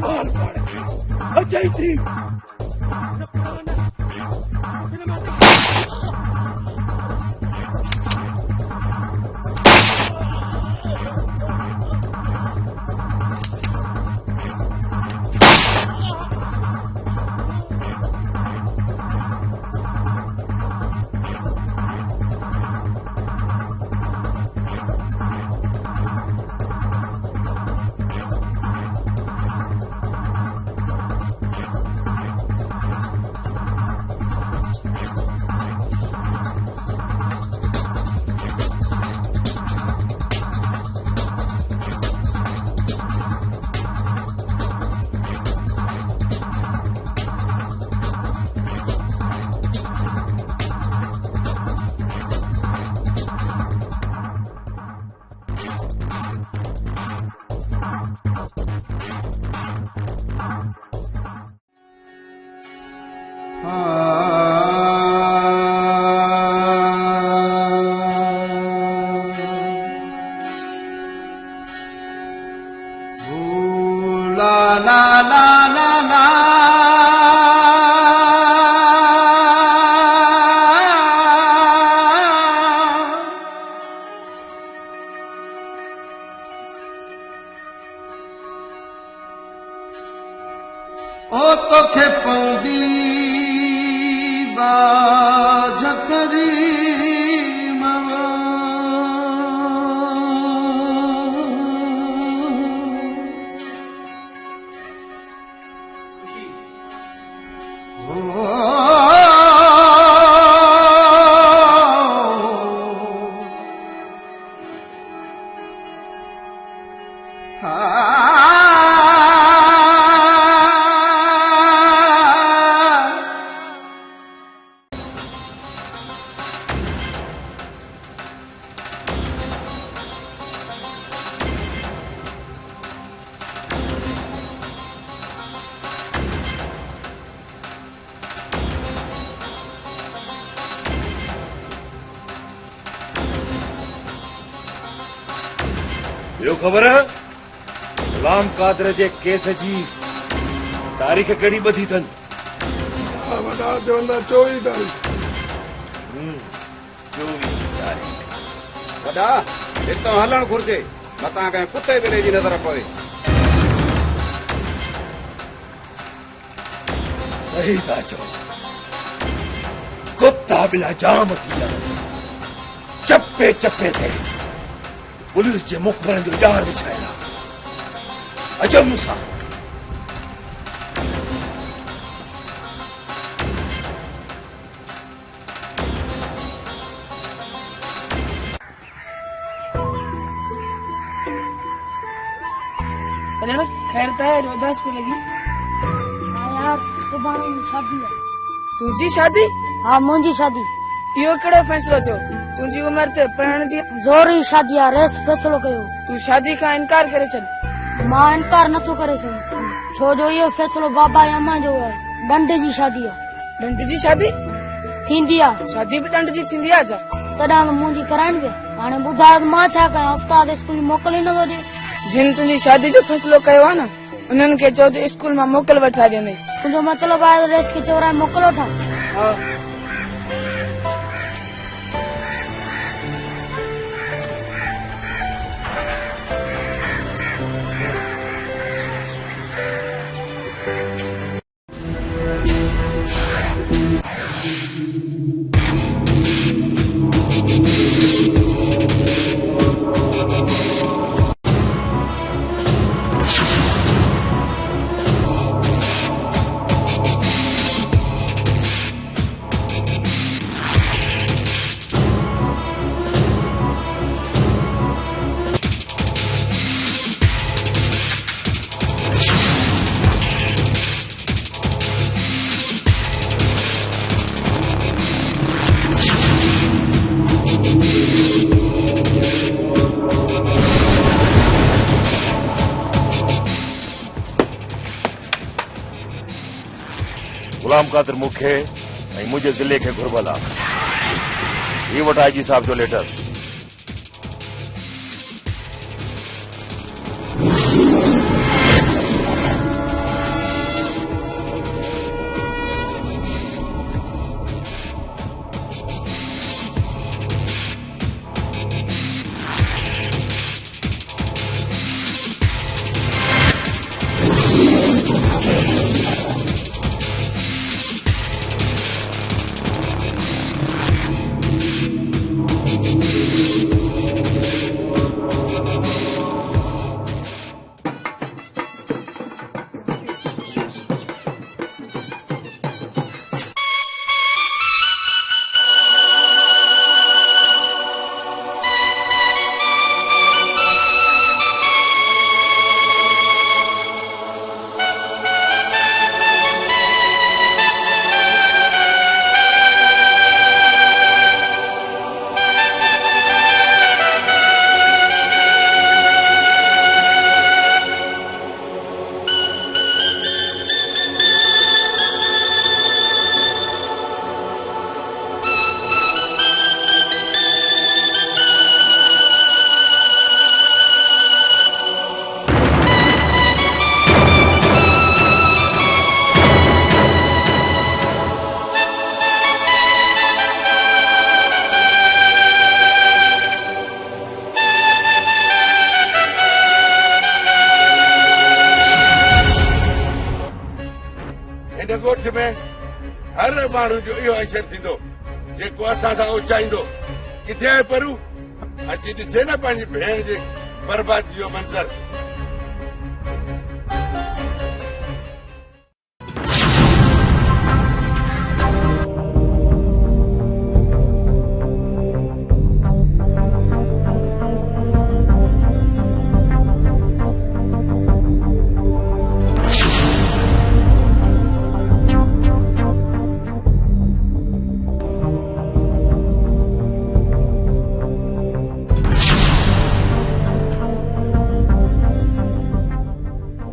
सवाल पाड़े अजय थी ओ तोखे पौंदी बाझ करी मवा ॿियो ख़बर गुलाम कादर जे केस जी तारीख़ कहिड़ी ॿधी अथनि वॾा चवंदा 24 तारीख़ 24 तारीख़ वॾा हितां हलणु घुर्जे मतां कंहिं कुते ॿिले जी नज़र पवे सही था चओ कुत्ता ॿिला जाम थी विया चपे चपे ते पुलिस जे मुखबरनि जो ॼार विछायल आहे अचो मूंसां सजण खैर त रोदास को लगी यार सुभाणे शादी आहे तुंहिंजी शादी हा मुंहिंजी शादी इहो कहिड़ो फ़ैसिलो थियो तुंहिंजी उमिरि ते पढ़ण जी ज़ोरी शादी आहे रेस फ़ैसिलो कयो तूं शादी खां इनकार करे छॾ मां इनकार नथो करे सघां छो जो इहो फ़ैसिलो बाबा या अम्मा जो आहे ॾंड जी शादी आहे ॾंड जी शादी थींदी आहे शादी बि ॾंड जी थींदी आहे छा तॾहिं मुंहिंजी कराइण पिया हाणे ॿुधायो मां छा कयां उस्ताद स्कूल मोकल ई नथो ॾे जिन तुंहिंजी शादी जो फ़ैसिलो कयो आहे न उन्हनि खे चओ त स्कूल मां मोकल वठा ॾियनि तुंहिंजो मतिलबु आहे रेस खे चोराए मोकल वठां गुलाम कादिर मूंखे ऐं मुंहिंजे ज़िले खे घुरबल आहे ही वटि आईजी साहब जो लेटर हिन ॻोठ में हर माण्हू जो इहो अशर थींदो जेको असां सां उचाईंदो। किथे आहे परू? अची ॾिसे न पंहिंजी भेण जे बर्बादी जो मंज़र।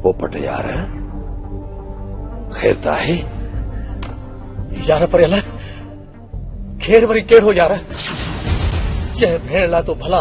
पोपट यार ख़ैर त आहे? यार पर अलाए खेर वरी कहिड़ो यार? जंहिं भेण लाइ तो भला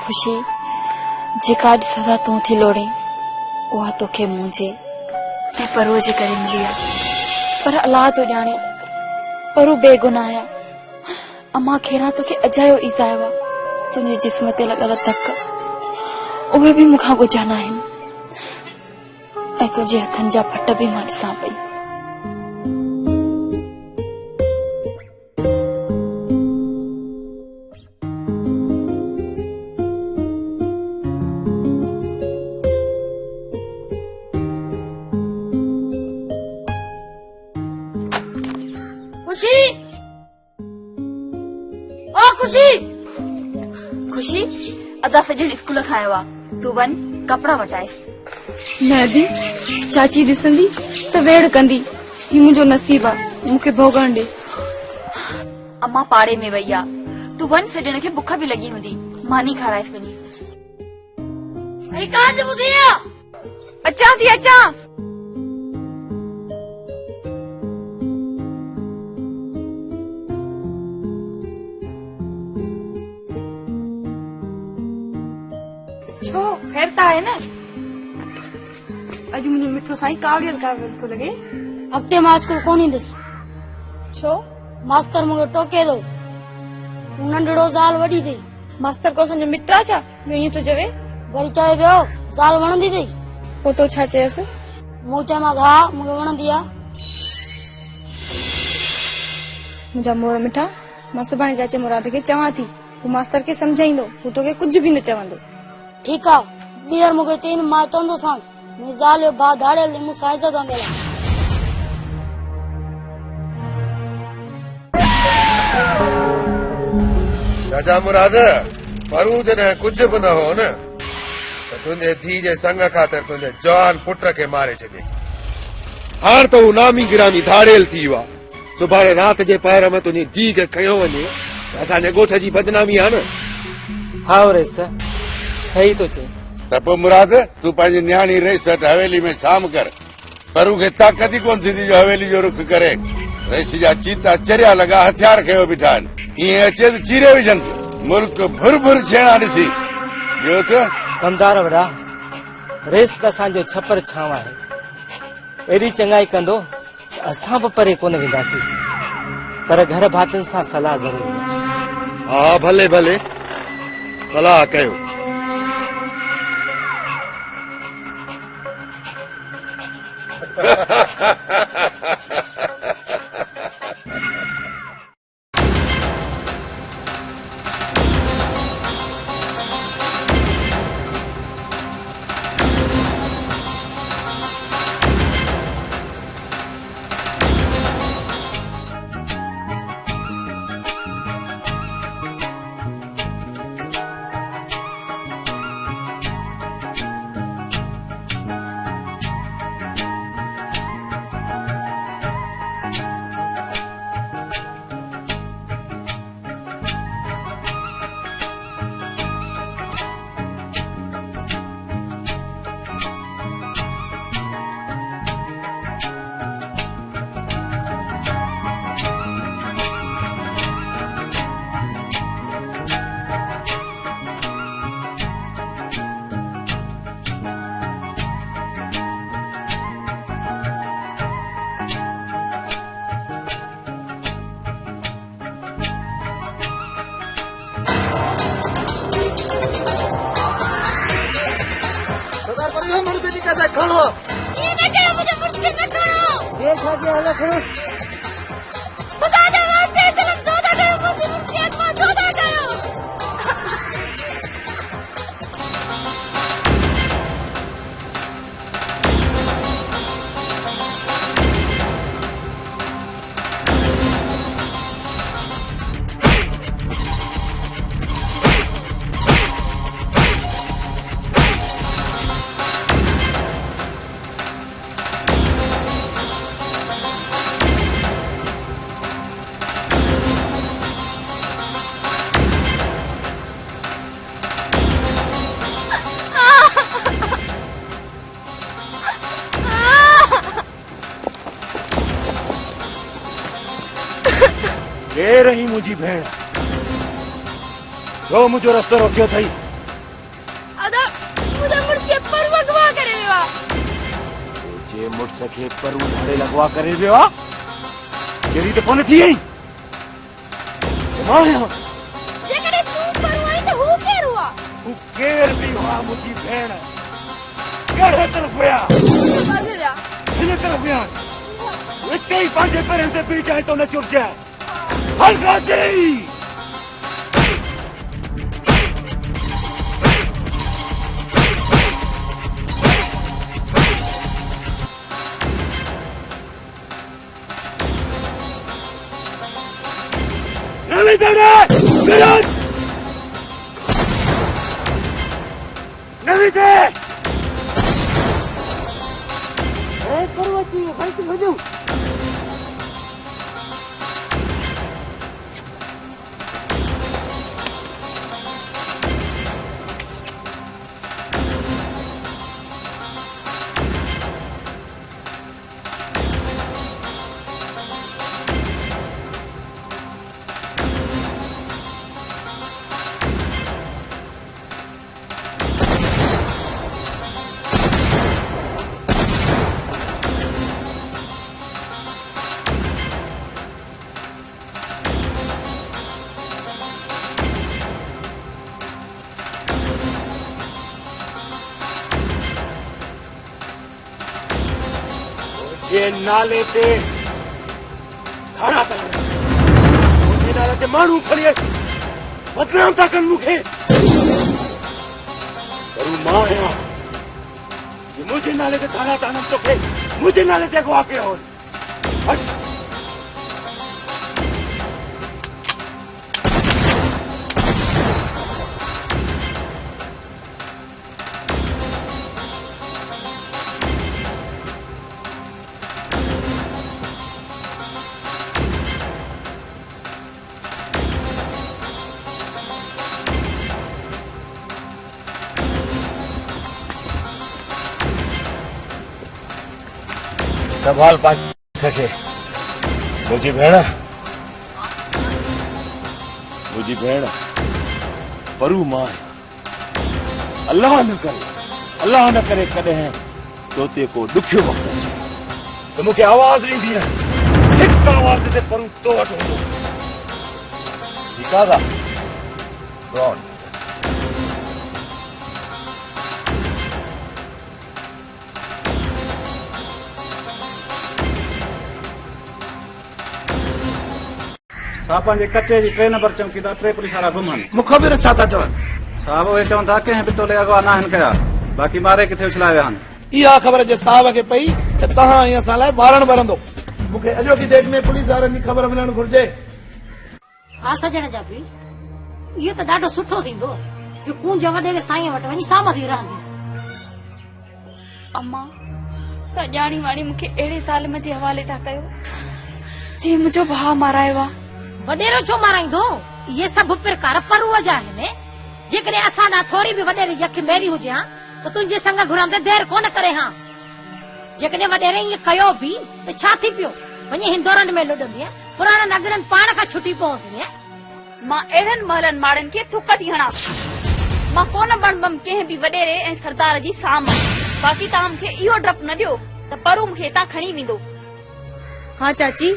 खुशी जेका अॼु सदा तूं थी लोड़े उहा तोखे मुंहिंजे ऐं परूअ जे करे मिली आहे। पर अलाह तो ॼाणे परू बेगुनाह आहे। अमां खेरां तोखे अजायो ईज़ायो आहे। तुंहिंजे जिस्म ते लॻल धक उहे बि मूंखां गुजाना आहिनि ऐं तुंहिंजे हथनि जा फट बि मां ॾिसां पई। खुशी ओ खुशी खुशी अदा सॼो स्कूल खां आयो आहे। तूं वञ कपिड़ा वटाइस। न दी चाची ॾिसंदी त वेड़ कंदी। ही मुंहिंजो नसीब आहे, मूंखे भोगण ॾे। अम्मा पाड़े में वई आहे। तूं वञ सॼण खे बुख बि लॻी हूंदी, मानी खाराइस वञी। अचां थी अचां। छो खैर त आहे न। अॼु मुंहिंजो मिठो साईं कावड़ियल कावड़ियल थो लॻे। अॻिते मां स्कूल कोन ईंदुसि। छो? मास्तर मूंखे टोके थो। नंढड़ो ज़ाल वॾी थी। मास्तर को तुंहिंजो मिट आहे छा? ईअं थो चवे। वरी चए पियो ज़ाल वणंदी अथई। पोइ तो छा चयसि? मूं चयोमांसि हा मूंखे वणंदी आहे। मुंहिंजा मोर मिठा, मां सुभाणे चाचे मुराद खे चवां थी। हू मास्तर खे सम्झाईंदो, हू तोखे कुझु बि न चवंदो। ठीकु आहे। ॿीहर मूंखे चई मां चवंदोसांसि मुंहिंजी ज़ाल जो भाउ धाड़ियल मूंसां इज़त कंदे। राजा मुराद परू जॾहिं कुझु बि न हो न त तुंहिंजे धीउ जे संग ख़ातिर तुंहिंजे जवान पुट खे मारे छॾे। हाणे त हू नामी गिरामी धाड़ेल थी वियो आहे। सुभाणे राति जे पहर में तुंहिंजी धीउ खे खयो वञे त असांजे ॻोठ जी बदनामी आहे न। हाँ रेस सही तो चई त पोइ मुराद तूं पंहिंजी न्याणी रेस हवेली में शाम कर परू खे ताक़त ई कोन थींदी जो हवेली जो रुख करे। रेस जा चीता चरिया लॻा हथियार खयो बीठा आहिनि ईअं अचे त चीरे विझनि मुल्क भुर भुर छेणा ॾिसी। ॿियो त कमदार वॾा रेस त असांजो छपर छांव आहे एॾी चङाई कंदो त असां बि परे कोन वेंदासीं पर घर भातियुनि सां सलाह ज़रूरी आहे। हाँ भले भले सलाह कयो। ये रही मुझी भेण जो मुझो रस्तो रोकियो थई अदा मुझे मुड़ के पर वगवा करे विया जे मुड़ सके पर उधारे लगवा करे विया केरी तो कोन थी माया जे करे तू पर आई तो हु केर हुआ तू केर भी हुआ मुझी भेण केड़े तरफ गया बाजरा इन तरफ गया इतने ही पांचे पैरन से पी जाए तो न चुप जाए हल राजी नवी दड़े विरोध नवी दे करवती भाई तुम हो जाओ ये नाले ते खड़ा था मुझे नाले ते मानू खड़िए बदनाम था कर मुखे करू मां है ये मुझे नाले ते खड़ा था तो के मुझे नाले ते गवा के हो हट संभाल पा सके मुझी भेण परू मां अल्लाह न करे कॾहिं तोते को ॾुखियो वक़्तु अचे त मूंखे आवाज़ ॾींदी आहे हिकु आवाज़ ते परू तो वटि हूंदो ठीकु आहे गॉड साहब जे कचे जी 3 नंबर चौकीदार 3 पुलिस वारा गुम आहिनि मुखबिर छा था चवनि साहब उहे चवनि था कंहिं बि तोले अॻवा न आहिनि कया बाक़ी मारे किथे उछलाए विया आहिनि इहा ख़बर जे साहब खे पई त तव्हां ऐं असां लाइ वारण भरंदो मूंखे अॼोकी डेट में पुलिस वारनि जी ख़बर मिलणु घुर्जे हा सजण जा भी इहो त ॾाढो सुठो थींदो जो कूंज वॾेरे साईं वटि वञी साम थी रहंदी अम्मा त ॼाणी वाणी मूंखे अहिड़े ज़ालिम जे हवाले था कयो जे मुंहिंजो भाउ मारायो आहे वॾेरो छो माराईंदो इहे सभु प्रकार परूअ जा आहिनि जेकॾहिं असां ॾांहुं थोरी बि वॾेरे यख मेरी हुजे हा त तुंहिंजे संग घुरंदे देर कोन करे हा जेकॾहिं वॾेरे ईअं कयो बि त छा थी पियो वञी हिंदोरनि में लुॾंदी पुराणनि अगरनि पाण खां छुटी पवंदी मां अहिड़नि महलनि माड़नि खे थुक थी हणां मां कोन बणबम कंहिं बि वॾेरे ऐं सरदार जी साम बाक़ी तव्हां मूंखे इहो डप न ॾियो त परू मूंखे हितां खणी वेंदो हाँ चाची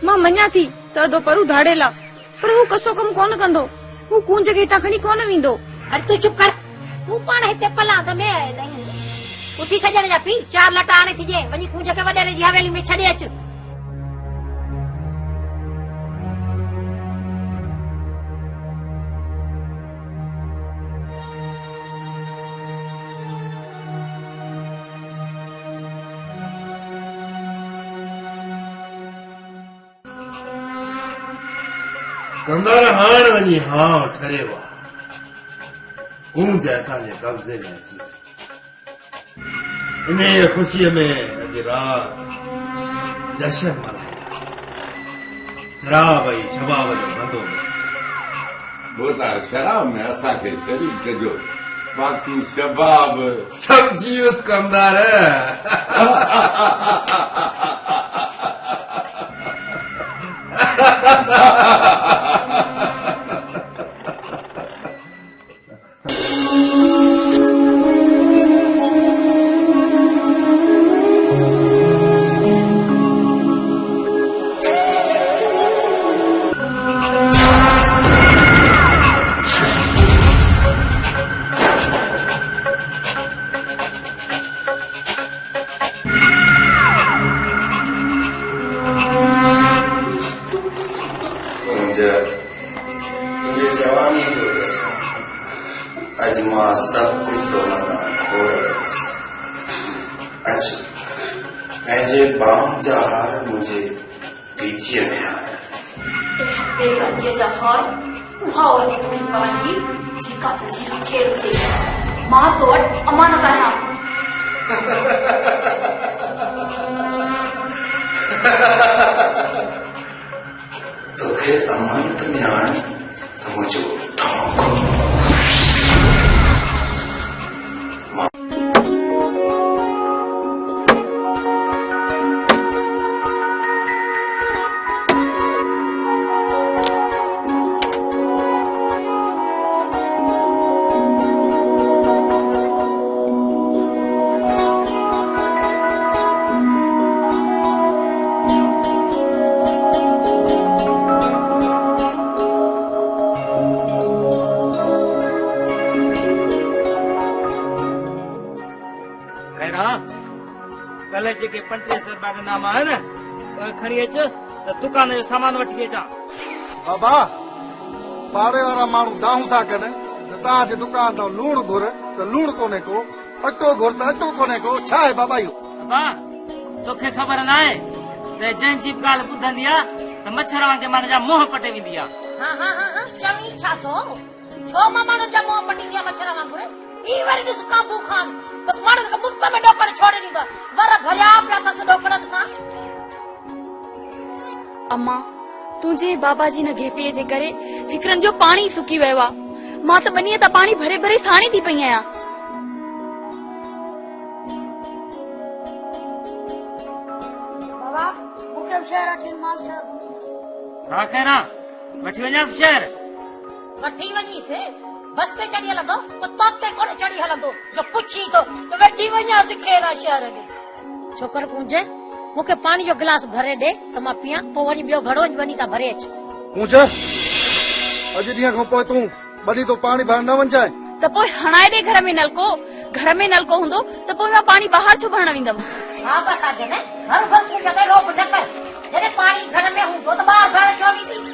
मां मञा थी त अदो परू धाड़ेला पर हू कसो कम कोन कंदो हू कूंज खे हितां खणी कोन वेंदो अरे तूं चुप कर तूं पाण हिते पलांद में उथी सजण जा पी 4 लटा आणे थिजे वञी कूंज खे वॾेरे जी हवेली में छॾे अच कमदार हाण वञी हां ठरे वा कूंज असांजे कब्ज़े में अची इन ख़ुशीअ में अॼु राति जश्न मल्हायो शराब ऐं शबाब जो बंदो बोता शराब में असांखे शरीक कजो बाक़ी शबाब समझी उस कमदार सब कुछ तो मना हो ऐजे बाम जा हार मुझे पीछे में आया जा हार उहा और तुम्हें पाएंगी जेका तुझी खेल हुजे मां तो वटि अमानत आहियां तोखे अमानत में आण त मुझो ढोंग कल जेके 35 नामा है न खणी अच त दुकान जो सामान वठी अचां बाबा पाड़े वारा माण्हू दाहूं था कनि त तव्हांजे दुकान तां लूण घुर त लूण कोन्हे को अटो घुर त अटो कोन्हे को छा आहे बाबा इहो बाबा तोखे ख़बर न आहे त जंहिंजी ॻाल्हि ॿुधंदी आहे त मच्छर वांगे माण्हू जा मोह पटे वेंदी आहे चवी छा थो छो मां माण्हू जा मोह पटींदी आहे मच्छर वांगुरु ई वरी ॾिस काबू खान बस माण्हू खे मुफ़्त में ॾोकड़ छोड़े ॾींदो वर भरिया पिया अथसि ॾोकड़नि सां अम्मा तुंहिंजे बाबा जी न घेपीअ जे करे हिकरनि जो पाणी सुकी वियो आहे मां त ॿनीअ तां पाणी भरे भरे साणी थी पई आहियां हाँ कहना वठी वञासि शहर वठी वञीसि बस ते चढ़ी हलंदो कुत्ता ते कोन चढ़ी हलंदो जो पुछी तो वठी वञासि खेरा शहर में छोकर पूंजे मूंखे पानी जो गिलास भरे ॾे त मां पियां पोइ वरी ॿियो घड़ो वञी था भरे अच पूछ अॼु ॾींहं खां पोइ तूं वॾी तो पाणी भरण न वञजाए त पोइ हणाए ॾे घर में नलको हूंदो त पोइ मां पाणी ॿाहिरि छो भरण वेंदमि हाँ बस आ जने हर घर में जगह रोक न कर जने पानी घर में हूंदो त ॿाहिरि भरण छो वेंदी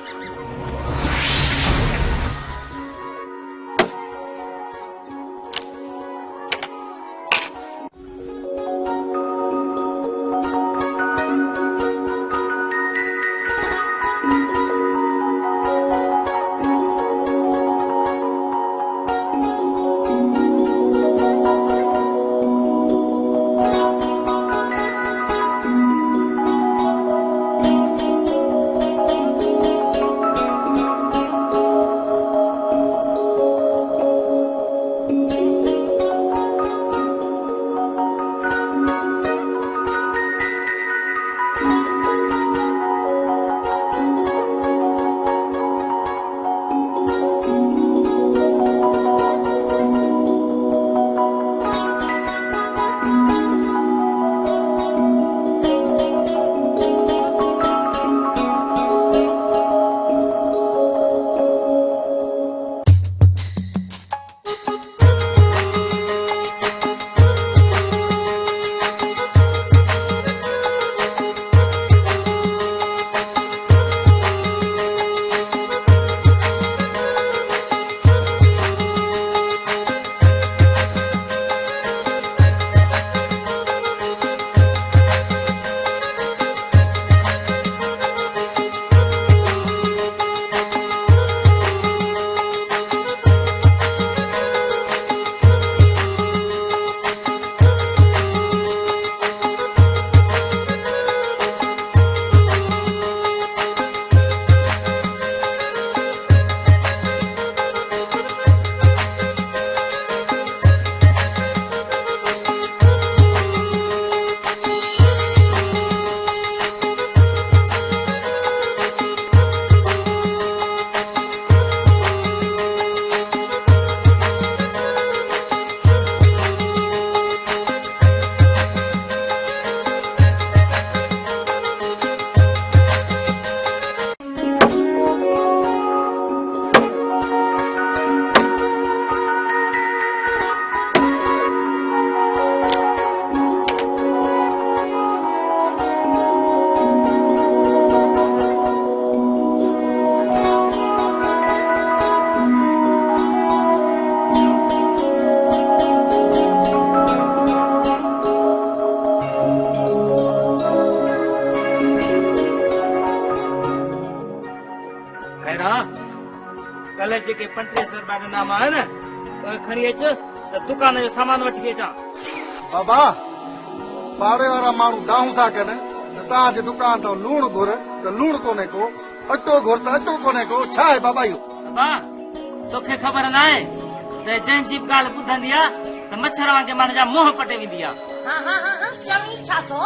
कल जेके 35 रुपया नाम है न खणी अच त दुकान जो सामान वठी अचां बाबा पाड़े वारा माण्हू दाहूं था कनि त तव्हांजे दुकान तां लूण घुर त लूण कोन्हे को अटो घुर त अटो कोन्हे को छा आहे बाबा इहो बाबा तोखे ख़बर न आहे त जंहिंजी ॻाल्हि ॿुधंदी आहे त मच्छर वांगे माण्हू जा मुंहं पटे वेंदी आहे हाँ हाँ हाँ हाँ चवी छा तो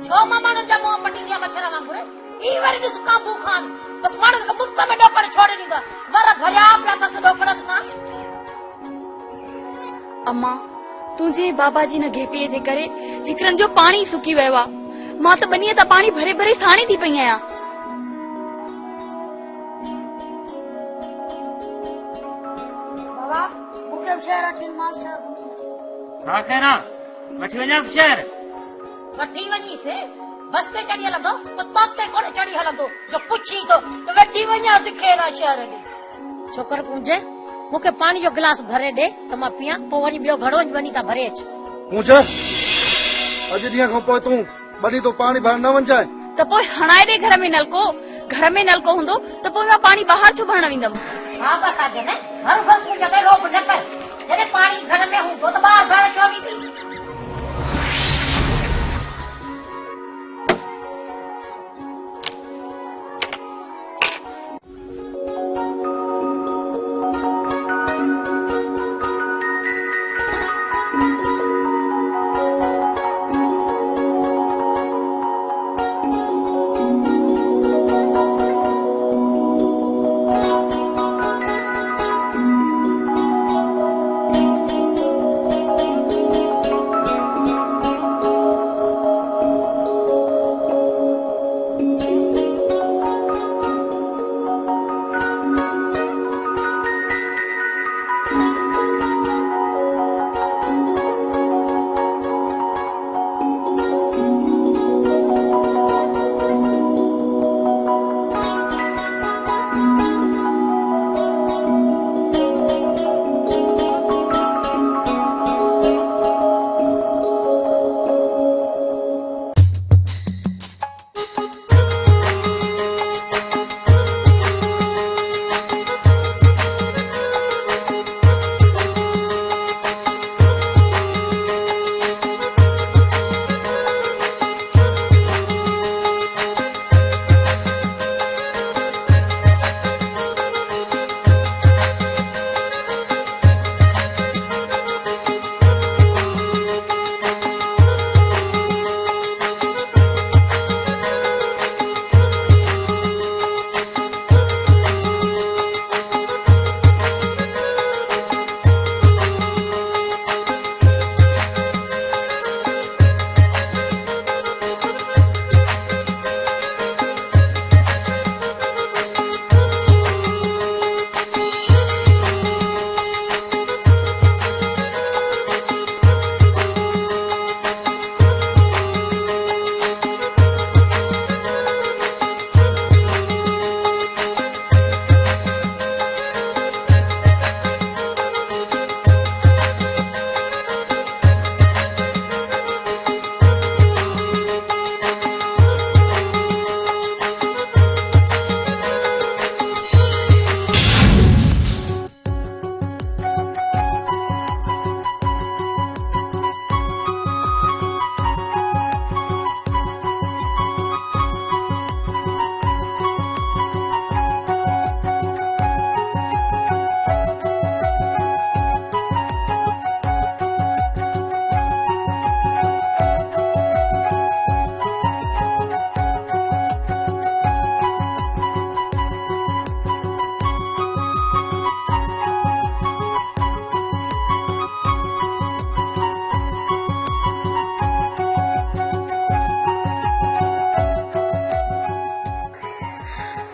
छो मां माण्हू जा मुंहं पटी दिया मच्छर वांगुर ई वरी ॾिस काबू खान बस माण्हू खे मुफ़्त में ॾोकड़ छोड़े ॾींदा वर भरिया पिया अथसि ॾोकड़नि सां अम्मा तुंहिंजे बाबा जी न घेपीअ जे करे हिकरनि जो पाणी सुकी वियो आहे मां त ॿनीअ तां पाणी भरे भरे साणी थी पई आहियां बाबा मूंखे शहर अची मास्टर छा कहना वठी वञासि शहर वठी वञीसि बस ते चढ़ी हलंदो कुत्ता ते कोन चढ़ी हलंदो जो पुछी तो त वठी वञासि खेरा शहर में छोकर पूंजे मूंखे पानी जो गिलास भरे ॾे त मां पियां पोइ वरी ॿियो घड़ो वञी था भरे अच पूछ अॼु ॾींहं खां पोइ तूं वॾी तो पाणी भरण न वञजाए त पोइ हणाए ॾे घर में नलको हूंदो त पोइ मां पाणी ॿाहिरि छो भरण वेंदमि हाँ बस आ जने हर घर में जगह रोक न कर जने पानी घर में हूंदो त ॿाहिरि भरण छो वेंदी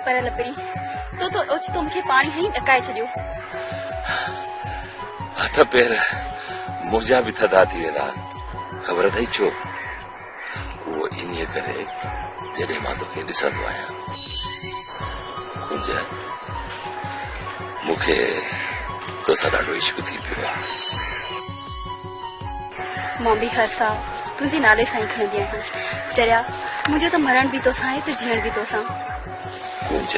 पर लपड़ी तो ओचितो मूंखे पाणी हणी ॾकाए छॾियो। हथ पैर मुंहिंजा बि थधा थी वेंदा ख़बर अथई छो? उहो इन्हीअ करे जॾहिं मां तोखे ॾिसंदो आहियां मूंखे तोसां ॾाढो इश्क थी पियो आहे। मां बि हर साल तुंहिंजे नाले सां ई खणंदी आहियां। चरिया मुंहिंजो त मरण बि तोसां आहे त जीअण बि तोसां। कुंज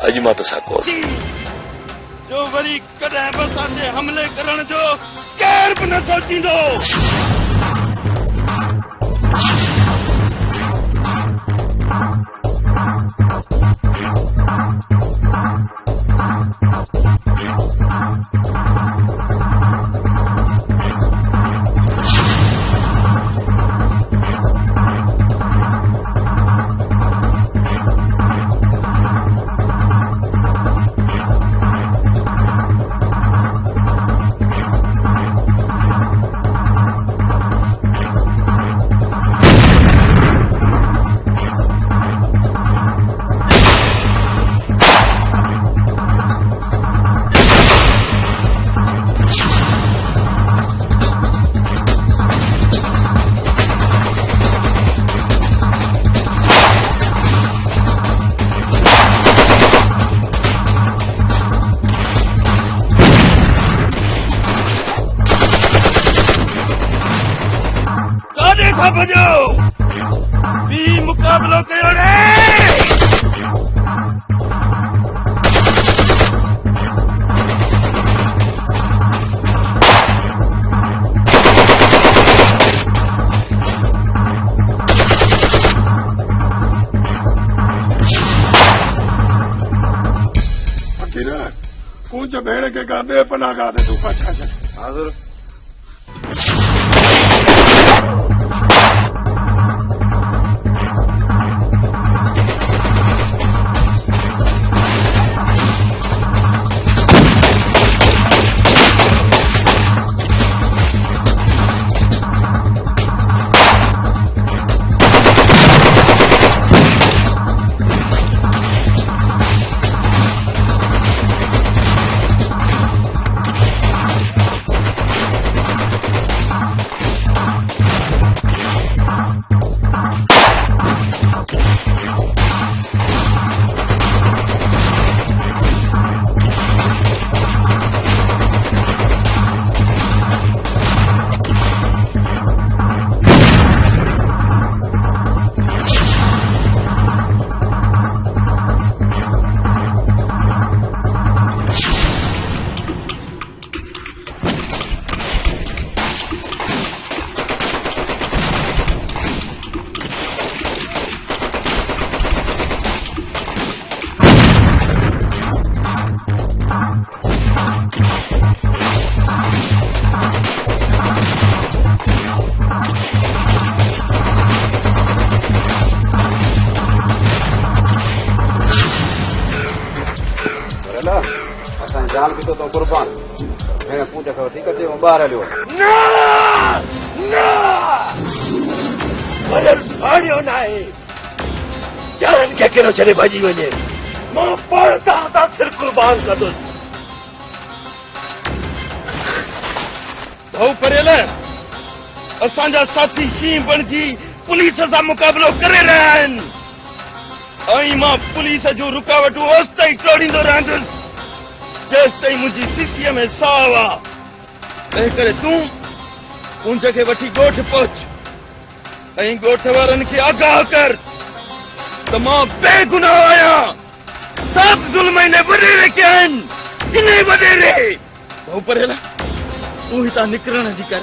अॼु मां तोसां कोस जो वरी कॾहिं बि असांजे हमले करण जो केर बि न सोचींदो। भजो भी मुकाबलो कयो रे। कुछ भेड़ के गादे पना गादे तू पछा चल हाजिर जाल भी तो कुर्बान मैंने पूछा खबर ठीक है बाहर हलो ना ना वजन भाड़ियो ना है जान के केरो चले भाजी वने मां पड़ता था सिर कुर्बान कर दो भाऊ परेले असांजा साथी शी बनजी पुलिस सा मुकाबलो करे रहा आहिनि ऐं मां पुलिस जो रुकावटूं ओसिताईं टोड़ींदो रहंदुसि जेसिताईं मुंहिंजी सीसीअ में साहु आहे तंहिं करे तूं कुंज खे वठी ॻोठ पहुच ऐं ॻोठ वारनि खे आगाह कर त मां बेगुनाह आहियां सभु ज़ुल्म हिन वॾेरे कया आहिनि हिन वॾेरे भाऊ परेला तूं हितां निकिरण जी कर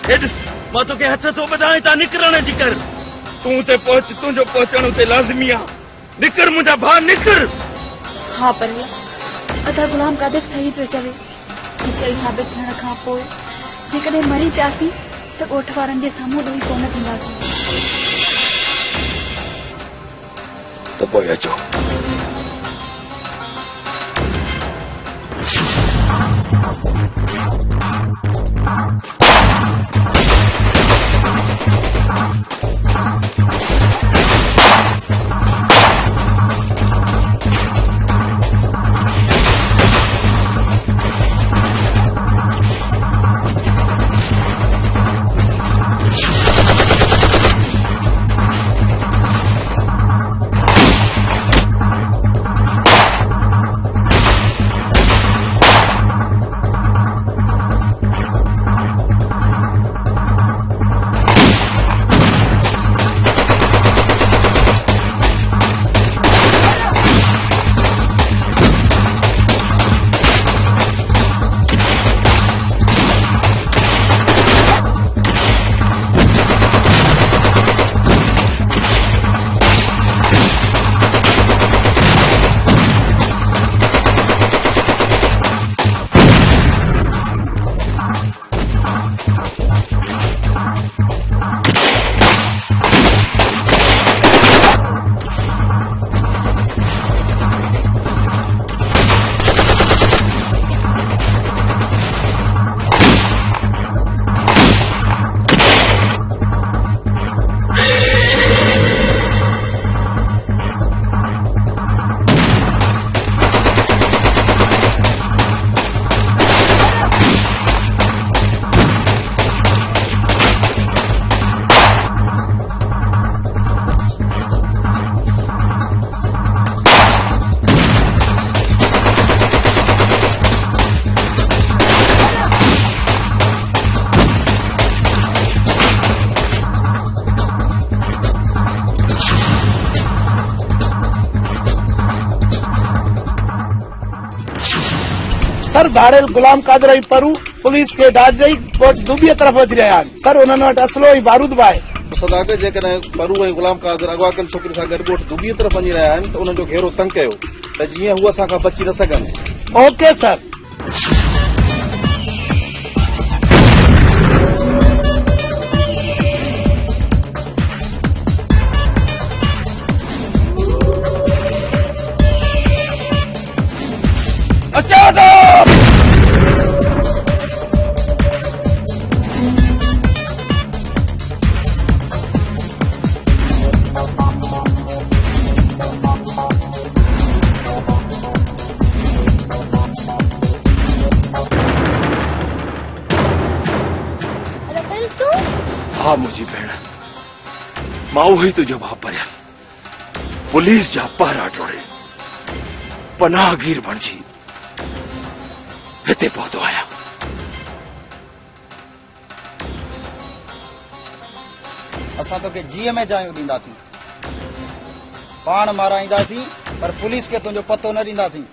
हे ॾिस मां तोखे हथ थो ॿधां हितां निकिरण जी कर तूं हुते पहुच तुंहिंजो पहुचण हुते लाज़मी आहे निकर मुंहिंजा भाउ निकर हाँ परेला अदा गुलाम कादिर सही पियो चवे सच्चाई साबित थियण खां पोइ जेकॾहिं मरी पियासीं त ॻोठ वारनि जे साम्हूं ॾोही कोन थींदासीं त पोइ अचो सर धाड़ेल गुलाम कादर ऐं परू पुलिस खे डाज ॾेई कोट दुबीअ तरफ़ वधी रहिया आहिनि सर उन्हनि वटि असलो ऐं बारूद बि आहे सदाकत जेकॾहिं परू ऐं गुलाम कादर अगवा कल छोकिरी सां गॾु ॻोठ दुबीअ तरफ़ वञी रहिया आहिनि त उन्हनि जो घेरो तंग कयो त जीअं हू असां खां बची न सघनि। Okay sir. हा मुंहिंजी भेण मां उहो ई तुंहिंजो भाउ परियल पुलिस जा पहरा टोड़े पनाहगीर बणिजी हिते पहुतो आहियां। असां तोखे जीअ में जायूं ॾींदासीं पाण माराईंदासीं पर पुलिस खे तुंहिंजो पतो न ॾींदासीं।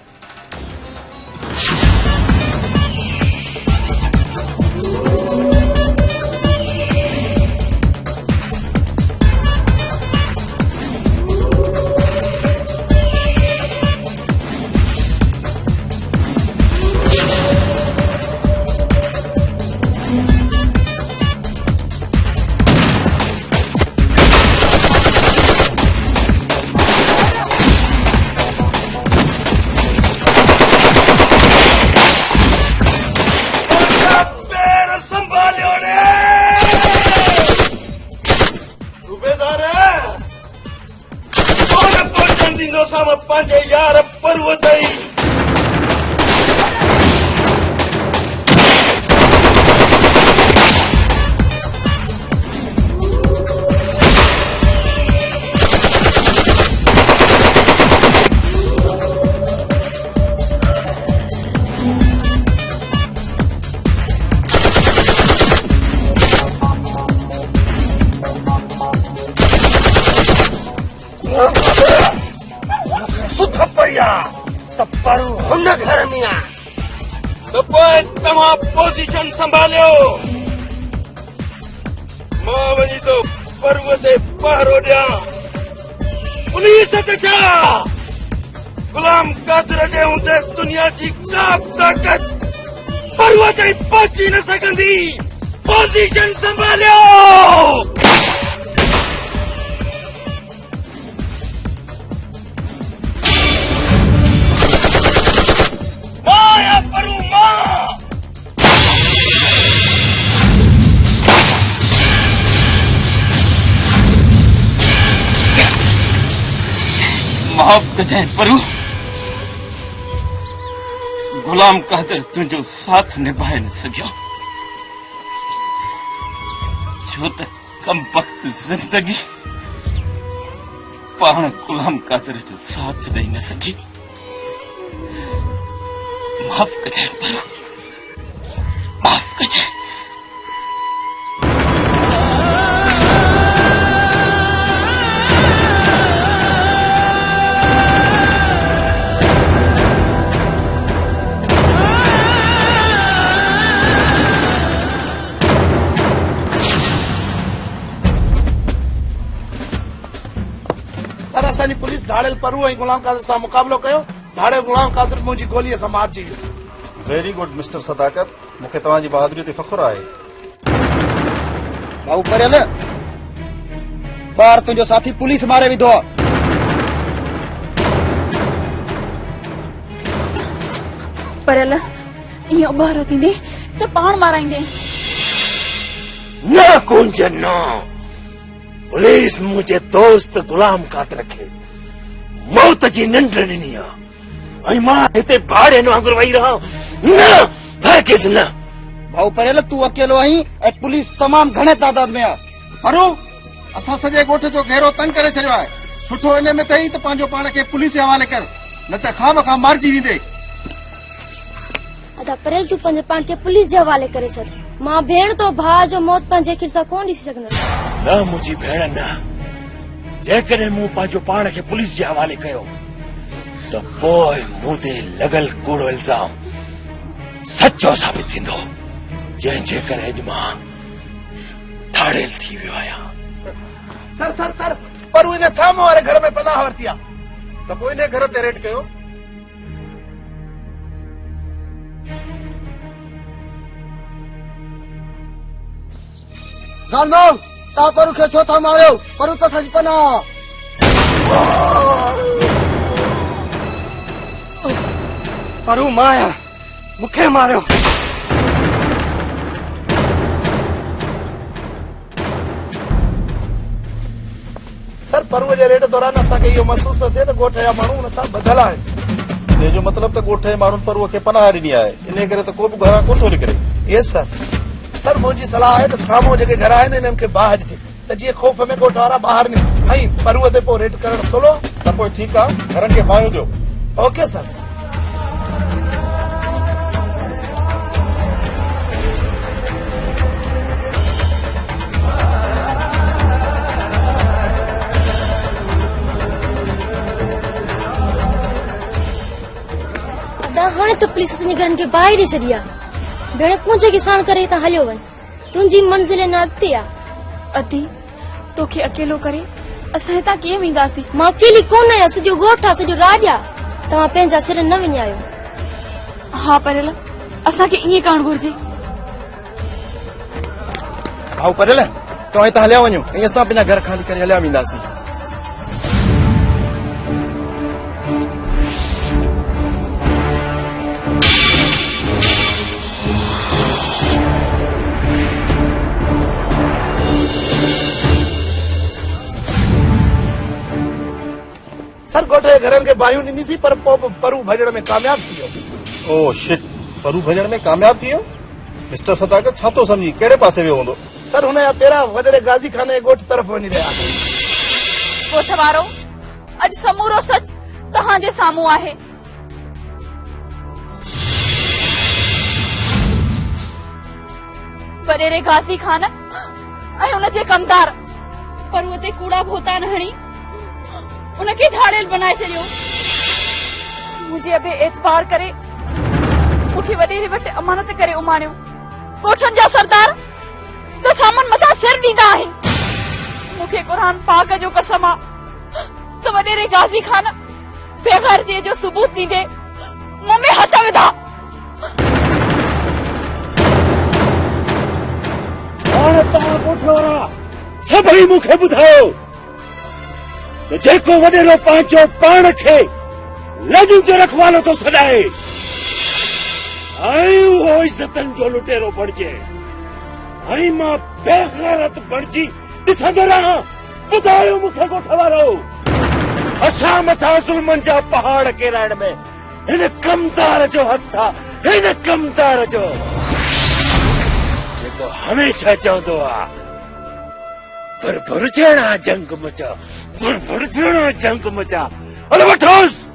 पंहिंजे यार परूअ ताईं सुख पया त परू हुन घर में आहे त पोइ तव्हां पोज़ीशन संभालियो मां वञी थो परूअ ते पहरो ॾियां। पुलिस ते छा गुलाम कादर जे हूंदे दुनिया जी का बि ताक़त परूअ ताईं पहुची न सघंदी। पोज़ीशन संभालियो। माफ़ कजांइ परू गुलाम कादर तुंहिंजो साथ निभाए न सघियो छो त कम वक्त जिंदगी पाण गुलाम कादर जो साथ ॾेई न सघी। माफ़ कजांइ परू माफ़ कजांइ। असांजी पुलिस धाड़ेल परू ऐं गुलाम कादर सां मुक़ाबिलो कयो। धाड़ेल गुलाम कादर मुंहिंजी गोलीअ सां मारिजी वियो। वेरी गुड मिस्टर सदाकत मूंखे तव्हांजी बहादुरी ते फ़ख्रु आहे। भाऊ परियल ॿार तुंहिंजो साथी पुलिस मारे विधो आहे। परियल इहो ॿार थींदे त पाण माराईंदे न कुंजन न पुलिस मुंहिंजे दोस्त गुलाम कादर खे मौत जी निंड ॾिनी आहे ऐं मां हिते भाड़े वांगुरु वेही रहां न हरगिज़ न। भाऊ परियल तूं अकेलो आहीं ऐं पुलिस तमामु घणे तादाद में आहे। परू असां सॼे ॻोठ जो घेरो तंग करे छॾियो आहे। सुठो इन में अथई त पंहिंजो पाण खे पुलिस जे हवाले कर न त खामखां मारिजी वेंदे। अदा परियल तूं पंहिंजे पाण खे पुलिस जे हवाले करे छॾ। मां भेण तो भाउ जो मौत पंहिंजे अखियुनि सां कोन ॾिसी सघंदसि। न मुंहिंजी भेण न जेकॾहिं मूं पंहिंजो पाण खे पुलिस जे हवाले कयो त पोइ मूं ते लॻल कूड़ो इल्ज़ाम सचो साबित थींदो जंहिंजे करे अॼु मां थाड़ेल थी वियो आहियां। सर सर सर परू इन साम्हूं वारे घर में पनाह वरिती आहे त पोइ इन घर ते रेड कयो। जानमाम तव्हां परू खे छो था मारियो? परू त सच पनाह। परू मां आहियां, मूंखे मारियो। सर परू जे रेड दौरान असांखे इहो महसूस थो थिए त ॻोठ जा माण्हू हुन सां ॿधल आहिनि। इन जो मतिलब त ॻोठ जे माण्हुनि परूअ खे पनाह ॾिनी आहे, इन करे त को बि घरां कोन थो निकिरे। ये सर सर मुंहिंजी सलाह आहे त साम्हूं जेके घर आहिनि इन्हनि खे ॿाहिरि ॾिजे त जीअं ख़ौफ़ में ॻोठ वारा ॿाहिरि निकिरनि ऐं परूअ ते पोइ रेड करणु सवलो। त पोइ ठीकु आहे, घरनि खे बाहियूं ॾियो। Okay sir. हाणे त पुलिस असांजे घरनि खे ॿाहिरि छॾी आहे। भेण कुंज खे साण करे हितां हलियो वञ, तुंहिंजी मंज़िल न अॻिते आहे। अती तोखे अकेलो करे असां हितां कीअं वेंदासीं? मां अकेली कोन आहियां, सॼो ॻोठ आहे, सॼो राज आहे। तव्हां पंहिंजा सिर न विञायो। हा परियल, असांखे ईअं करणु घुर्जे। भाऊ परियल, तव्हां हितां हलिया वञो ऐं असां पंहिंजा घर ख़ाली करे हलिया वेंदासीं। सर ॻोठ जे घरनि खे बाहियूं ॾिनीसीं पर पोइ बि परू भॼण में कामयाब थी वियो। ओ शिट, परू भॼण में कामयाब थी वियो? मिस्टर सदाकत छा थो सम्झी, कहिड़े पासे वियो हूंदो? सर हुन जा पेरा वॾड़े गाज़ी खाने जे ॻोठ तरफ़ वञी रहिया। ॻोठ वारो, अॼु समूरो सच तव्हांजे साम्हूं आहे। वॾेरे गाज़ी खान ऐं हुनजे कमदार परूअ ते कूड़ा भोतान हणी उनखे धाड़ेल बनाए छॾियो। मुंहिंजे अबे एतबार करे मूंखे वॾेरे वटि अमानत करे उमाणियो। ॻोठनि जा सरदार त सामान मथां सिर ॾींदा आहिनि। मूंखे क़ुरान पाक जो कसम आहे त वॾेरे गाज़ी खान बेग़ैरतीअ जो सबूत ॾींदे मूं में हथ विधा। हाणे तव्हां ॻोठ वारा सभई मूंखे ॿुधायो त जेको वॾेरो पंहिंजो पाण खे लॼुनि जो रखवालो थो सॾाए ऐं उहो इज़तनि जो लुटेरो बणिजे ऐं मां बेग़ैरत बणिजी ॾिसंदो रहां। ॿुधायो मूंखे ॻोठ वारो, असां मथां ज़ुल्मनि जा पहाड़ किराइण में हिन कमदार जो हथ आहे। हिन कमदार जो जेको हमेशह चवंदो आहे भुरभुरजणा जंग मचा, भुरभुरजणा जंग मचा। हलो वठोसि।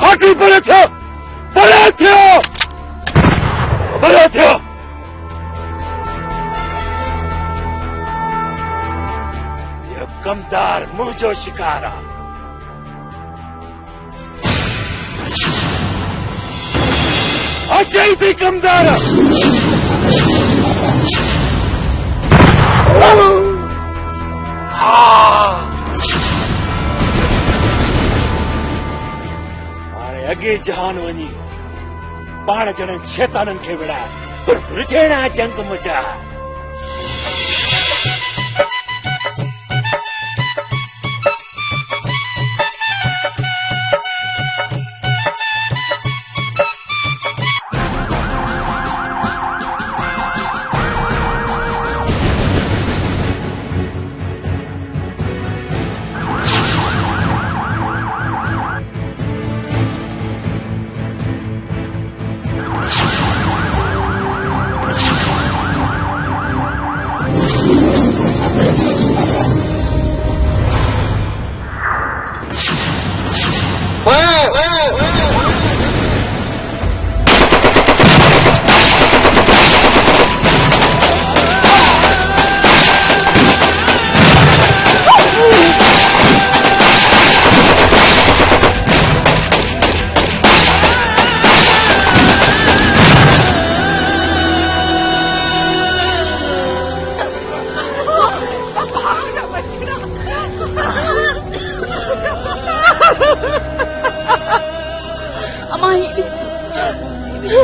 हाथी भले थियो, भले थियो, भले थियो। ये कमदार मुंहिंजो शिकार आहे। अचई थी कमदार। हाणे अॻे जहान वञी पाण ॼणनि शैताननि खे विड़ाए भुरभुरजणा जंग मचा।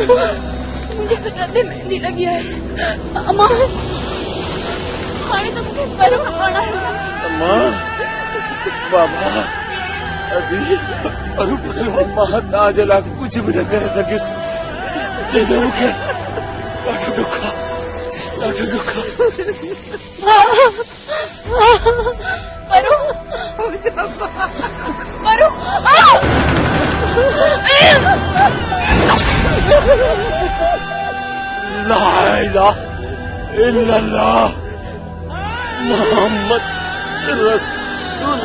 मुझे तो ॾंदे मेहंदी लगी है अम्मा हाणे तो मुझे परो आना है अम्मा बाबा अभी अरु पुत्र मम्मा ताजे ला कुछ भी न करे सकिस ते जरूर के ॾाढो दुख परो परो ला इलाहा इल्लल्लाह मोहम्मद रसूल